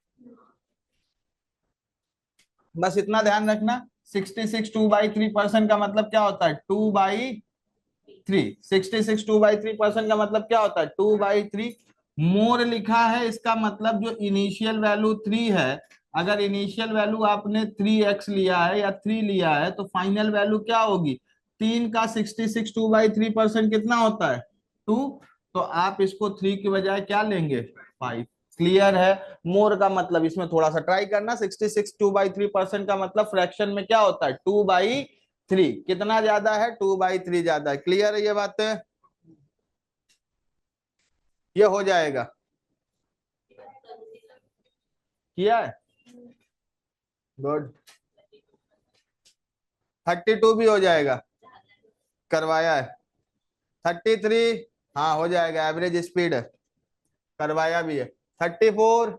A: बस इतना ध्यान रखना। 66 2/3% का मतलब क्या होता है, 2/3। 66 2/3% का मतलब क्या होता है, 2/3। मोर लिखा है, इसका मतलब जो इनिशियल वैल्यू 3 है, अगर इनिशियल वैल्यू आपने 3x लिया है या 3 लिया है तो फाइनल वैल्यू क्या होगी, 3 का 66 2/3% कितना होता है 2। तो आप इसको 3 की बजाय क्या लेंगे 5। क्लियर है। मोर का मतलब इसमें थोड़ा सा ट्राई करना, 66 2/3% का मतलब फ्रैक्शन में क्या होता है 2/3, कितना ज्यादा है 2/3 ज्यादा है। क्लियर है ये बातें, ये हो जाएगा। किया है, गुड। 32 भी हो जाएगा, करवाया है। 33, हाँ हो जाएगा, एवरेज स्पीड करवाया भी है। 34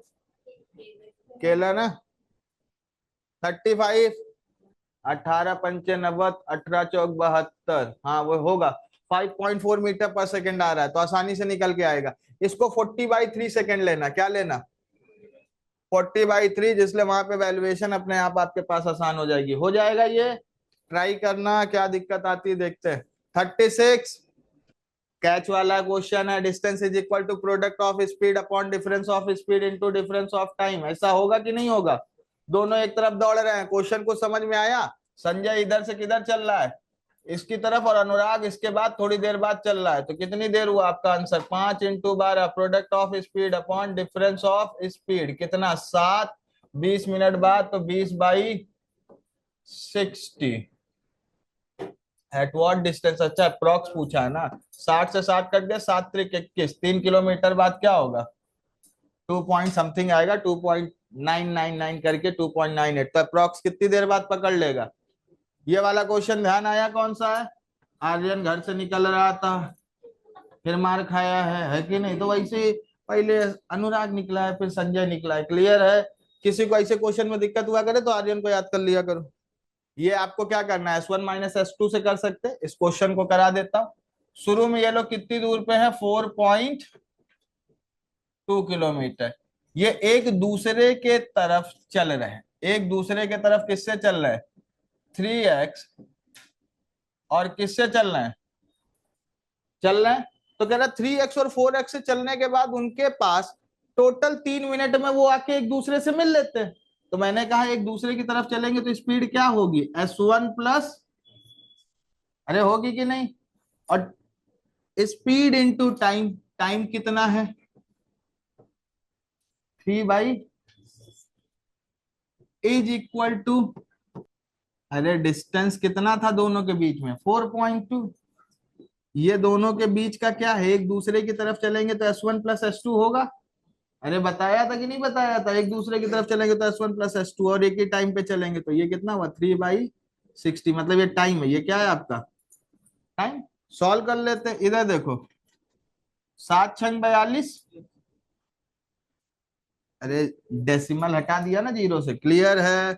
A: केला ना। 35, 18×5 = 18×4 = 72, हाँ वो होगा। 5.4 मीटर पर सेकेंड आ रहा है तो आसानी से निकल के आएगा। इसको 40/3 सेकेंड लेना, क्या लेना 40/3, जिसलिए वहां पे वैल्यूएशन अपने आप आपके पास आसान हो जाएगी। हो जाएगा ये, ट्राई करना, क्या दिक्कत आती है देखते हैं। 36 कैच वाला क्वेश्चन है, distance is equal to product of speed upon difference of speed into difference of time. ऐसा होगा कि नहीं होगा, दोनों एक तरफ दौड़ रहे हैं। क्वेश्चन को समझ में आया, संजय इधर से किधर चल रहा है इसकी तरफ, और अनुराग इसके बाद थोड़ी देर बाद चल रहा है, तो कितनी देर हुआ आपका answer 5 × 12 product of speed upon difference of speed कितना 7। 20 मिनट बाद तो 20/60 एट व्हाट डिस्टेंस। अच्छा अप्रॉक्स पूछा है ना, 60 से 60 कट गया, 7×3 = 21, 3 किलोमीटर बाद क्या होगा 2 पॉइंट समथिंग आएगा, 2.999 करके 2.98, तो अप्रॉक्स कितनी देर बाद पकड़ लेगा। ये वाला क्वेश्चन ध्यान आया कौन सा है, आर्यन घर से निकल रहा था फिर मार खाया है कि नहीं, तो वैसे पहले अनुराग निकला है फिर संजय निकला है। क्लियर है। किसी को ऐसे क्वेश्चन में दिक्कत हुआ करे तो आर्यन को याद कर लिया करो। ये आपको क्या करना है S1 - S2 से कर सकते हैं, इस क्वेश्चन को करा देता हूं। शुरू में ये लोग कितनी दूर पे है 4.2 किलोमीटर, ये एक दूसरे के तरफ चल रहे हैं, एक दूसरे के तरफ किससे चल रहे हैं 3x, और किससे चल रहे हैं चल रहे हैं, तो कह रहा 3x और 4x से चलने के बाद उनके पास टोटल 3 मिनट में वो आके एक दूसरे से मिल लेते हैं। तो मैंने कहा एक दूसरे की तरफ चलेंगे तो स्पीड क्या होगी S1 प्लस, अरे होगी कि नहीं, और स्पीड इंटू टाइम, टाइम कितना है 3 इज इक्वल टू, अरे डिस्टेंस कितना था दोनों के बीच में 4.2, ये दोनों के बीच का क्या है, एक दूसरे की तरफ चलेंगे तो S1 + S2 होगा। अरे बताया था कि नहीं बताया था, एक दूसरे की तरफ चलेंगे तो S1 + S2, और एक ही टाइम पे चलेंगे तो ये कितना हुआ 3/60, मतलब ये टाइम है, ये क्या है आपका टाइम। सॉल्व कर लेते हैं, इधर देखो 7×6 = 42, अरे डेसिमल हटा दिया ना जीरो से। क्लियर है।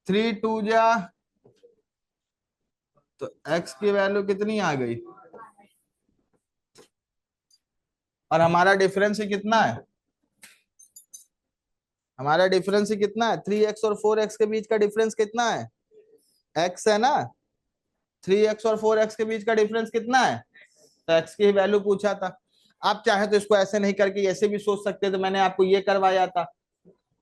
A: 3 × 2 = तो x की वैल्यू कितनी आ गई, और हमारा डिफरेंस ही कितना है, हमारा डिफरेंस ही कितना है 3x और 4x के बीच का डिफरेंस कितना है x है ना, 3x और 4x के बीच का डिफरेंस कितना है, तो x की वैल्यू पूछा था। आप चाहे तो इसको ऐसे नहीं करके ऐसे भी सोच सकते, तो मैंने आपको ये करवाया था।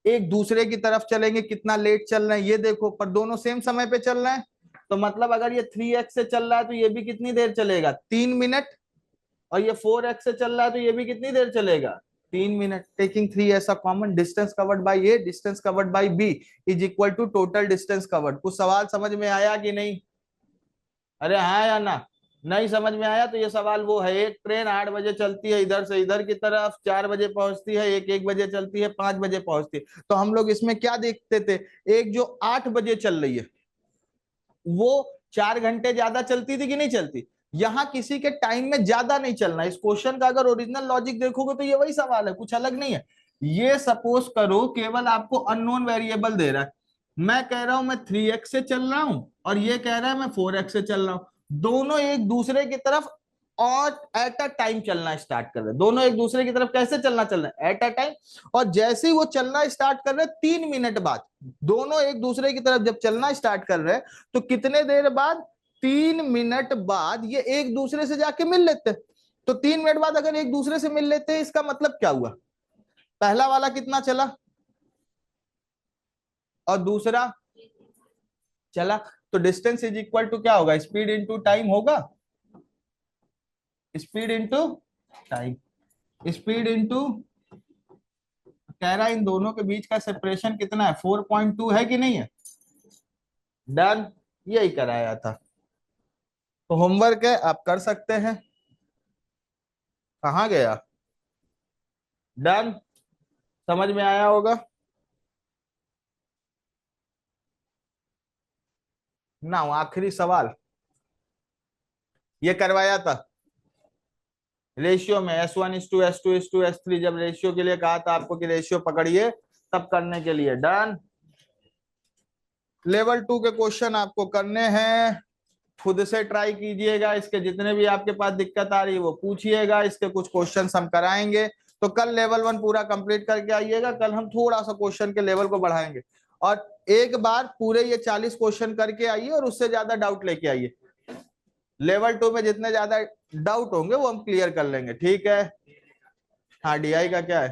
A: एक दूसरे की तरफ चलेंगे, कितना लेट चल रहे हैं ये देखो, पर दोनों सेम समय पे चल रहे हैं, तो मतलब अगर ये 3x से चल रहा है तो ये भी कितनी देर चलेगा, 3 मिनट, और ये 4x से चल रहा है तो ये भी कितनी देर चलेगा, 3 मिनट। टेकिंग 3 ऐसा common, distance covered by A distance covered by B is equal to total distance covered. कुछ सवाल समझ में आया कि नहीं, अरे हाँ या ना, नहीं समझ में आया तो ये सवाल वो है, एक ट्रेन 8 बजे चलती है इधर से इधर की तरफ, 4 बजे पहुंचती है, एक 1 बजे चलती है, 5 बजे पहुंचती है। तो हम लोग इसमें क्या देखते थे, एक जो 8 बजे चल रही है वो 4 घंटे ज्यादा चलती थी कि नहीं चलती, यहां किसी के टाइम में ज्यादा नहीं चलना। इस क्वेश्चन का अगर ओरिजिनल लॉजिक देखोगे तो ये वही सवाल है, कुछ अलग नहीं है। ये सपोज करो केवल आपको अननोन वेरिएबल दे रहा है, मैं कह रहा हूं मैं 3x से चल रहा हूं और ये कह रहा है मैं 4x से चल रहा हूं, दोनों एक दूसरे की तरफ और एट अ टाइम चलना स्टार्ट कर रहे हैं, दोनों एक दूसरे की तरफ कैसे चलना चल रहे हैं, एट अ टाइम। और जैसे ही वो चलना स्टार्ट कर रहे हैं 3 मिनट बाद, दोनों एक दूसरे की तरफ जब चलना स्टार्ट कर रहे हैं, तो कितने देर बाद, 3 मिनट बाद ये एक दूसरे से जाके मिल लेते हैं। तो 3 मिनट बाद अगर एक दूसरे से मिल लेते हैं, इसका मतलब क्या हुआ, पहला वाला कितना चला और दूसरा चला, तो डिस्टेंस इज इक्वल टू क्या होगा, स्पीड इनटू टाइम होगा, speed into time, speed into, कह रहा है इन दोनों के बीच का सेपरेशन कितना है, 4.2 है कि नहीं है, डन, यही कराया था। तो होमवर्क है, आप कर सकते हैं। कहाँ गया, डन, समझ में आया होगा ना। आखिरी सवाल ये करवाया था रेशियो में, S1:S2:S3, जब रेशियो के लिए कहा था आपको कि रेशियो पकड़िए, तब करने के लिए, डन। लेवल 2 के क्वेश्चन आपको करने हैं, खुद से ट्राई कीजिएगा, इसके जितने भी आपके पास दिक्कत आ रही है वो पूछिएगा, इसके कुछ क्वेश्चन हम कराएंगे। तो कल लेवल 1 पूरा कंप्लीट करके आइएगा, कल हम थोड़ा सा क्वेश्चन के लेवल को बढ़ाएंगे, और एक बार पूरे ये 40 क्वेश्चन करके आइए और उससे ज्यादा डाउट लेके आइए। लेवल 2 में जितने ज्यादा डाउट होंगे वो हम क्लियर कर लेंगे, ठीक है। हाँ डीआई का क्या है,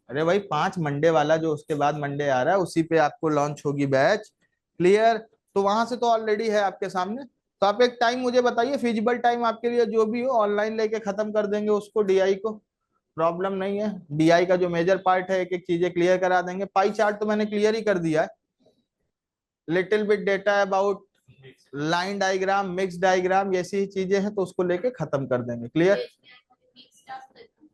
A: अरे भाई 5 मंडे वाला जो उसके बाद मंडे आ रहा है उसी पे आपको लॉन्च होगी बैच, क्लियर। तो वहां से तो ऑलरेडी है आपके सामने, तो आप एक टाइम मुझे बताइए, फिजिबल टाइम आपके लिए जो भी हो, ऑनलाइन लेके खत्म कर देंगे उसको, डीआई को प्रॉब्लम नहीं है। डीआई का जो मेजर पार्ट है एक एक चीजें क्लियर करा देंगे, पाई चार्ट तो मैंने क्लियर ही कर दिया है, little bit data about line diagram, mix diagram, ऐसी ही चीजें हैं, तो उसको लेके खत्म कर देंगे, क्लियर।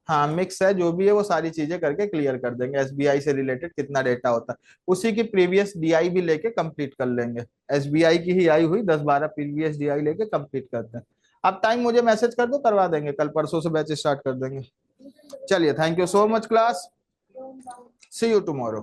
A: हाँ मिक्स है, जो भी है वो सारी चीजें करके क्लियर कर देंगे, एसबीआई से रिलेटेड कितना डेटा होता है उसी की प्रीवियस डीआई भी लेके कंप्लीट कर लेंगे, एसबीआई की ही आई हुई 10-12 प्रीवियस डीआई लेके कंप्लीट करते हैं। आप टाइम मुझे मैसेज कर दो, करवा देंगे, कल परसों से बैच स्टार्ट कर देंगे। चलिए, thank you so much class, see you tomorrow.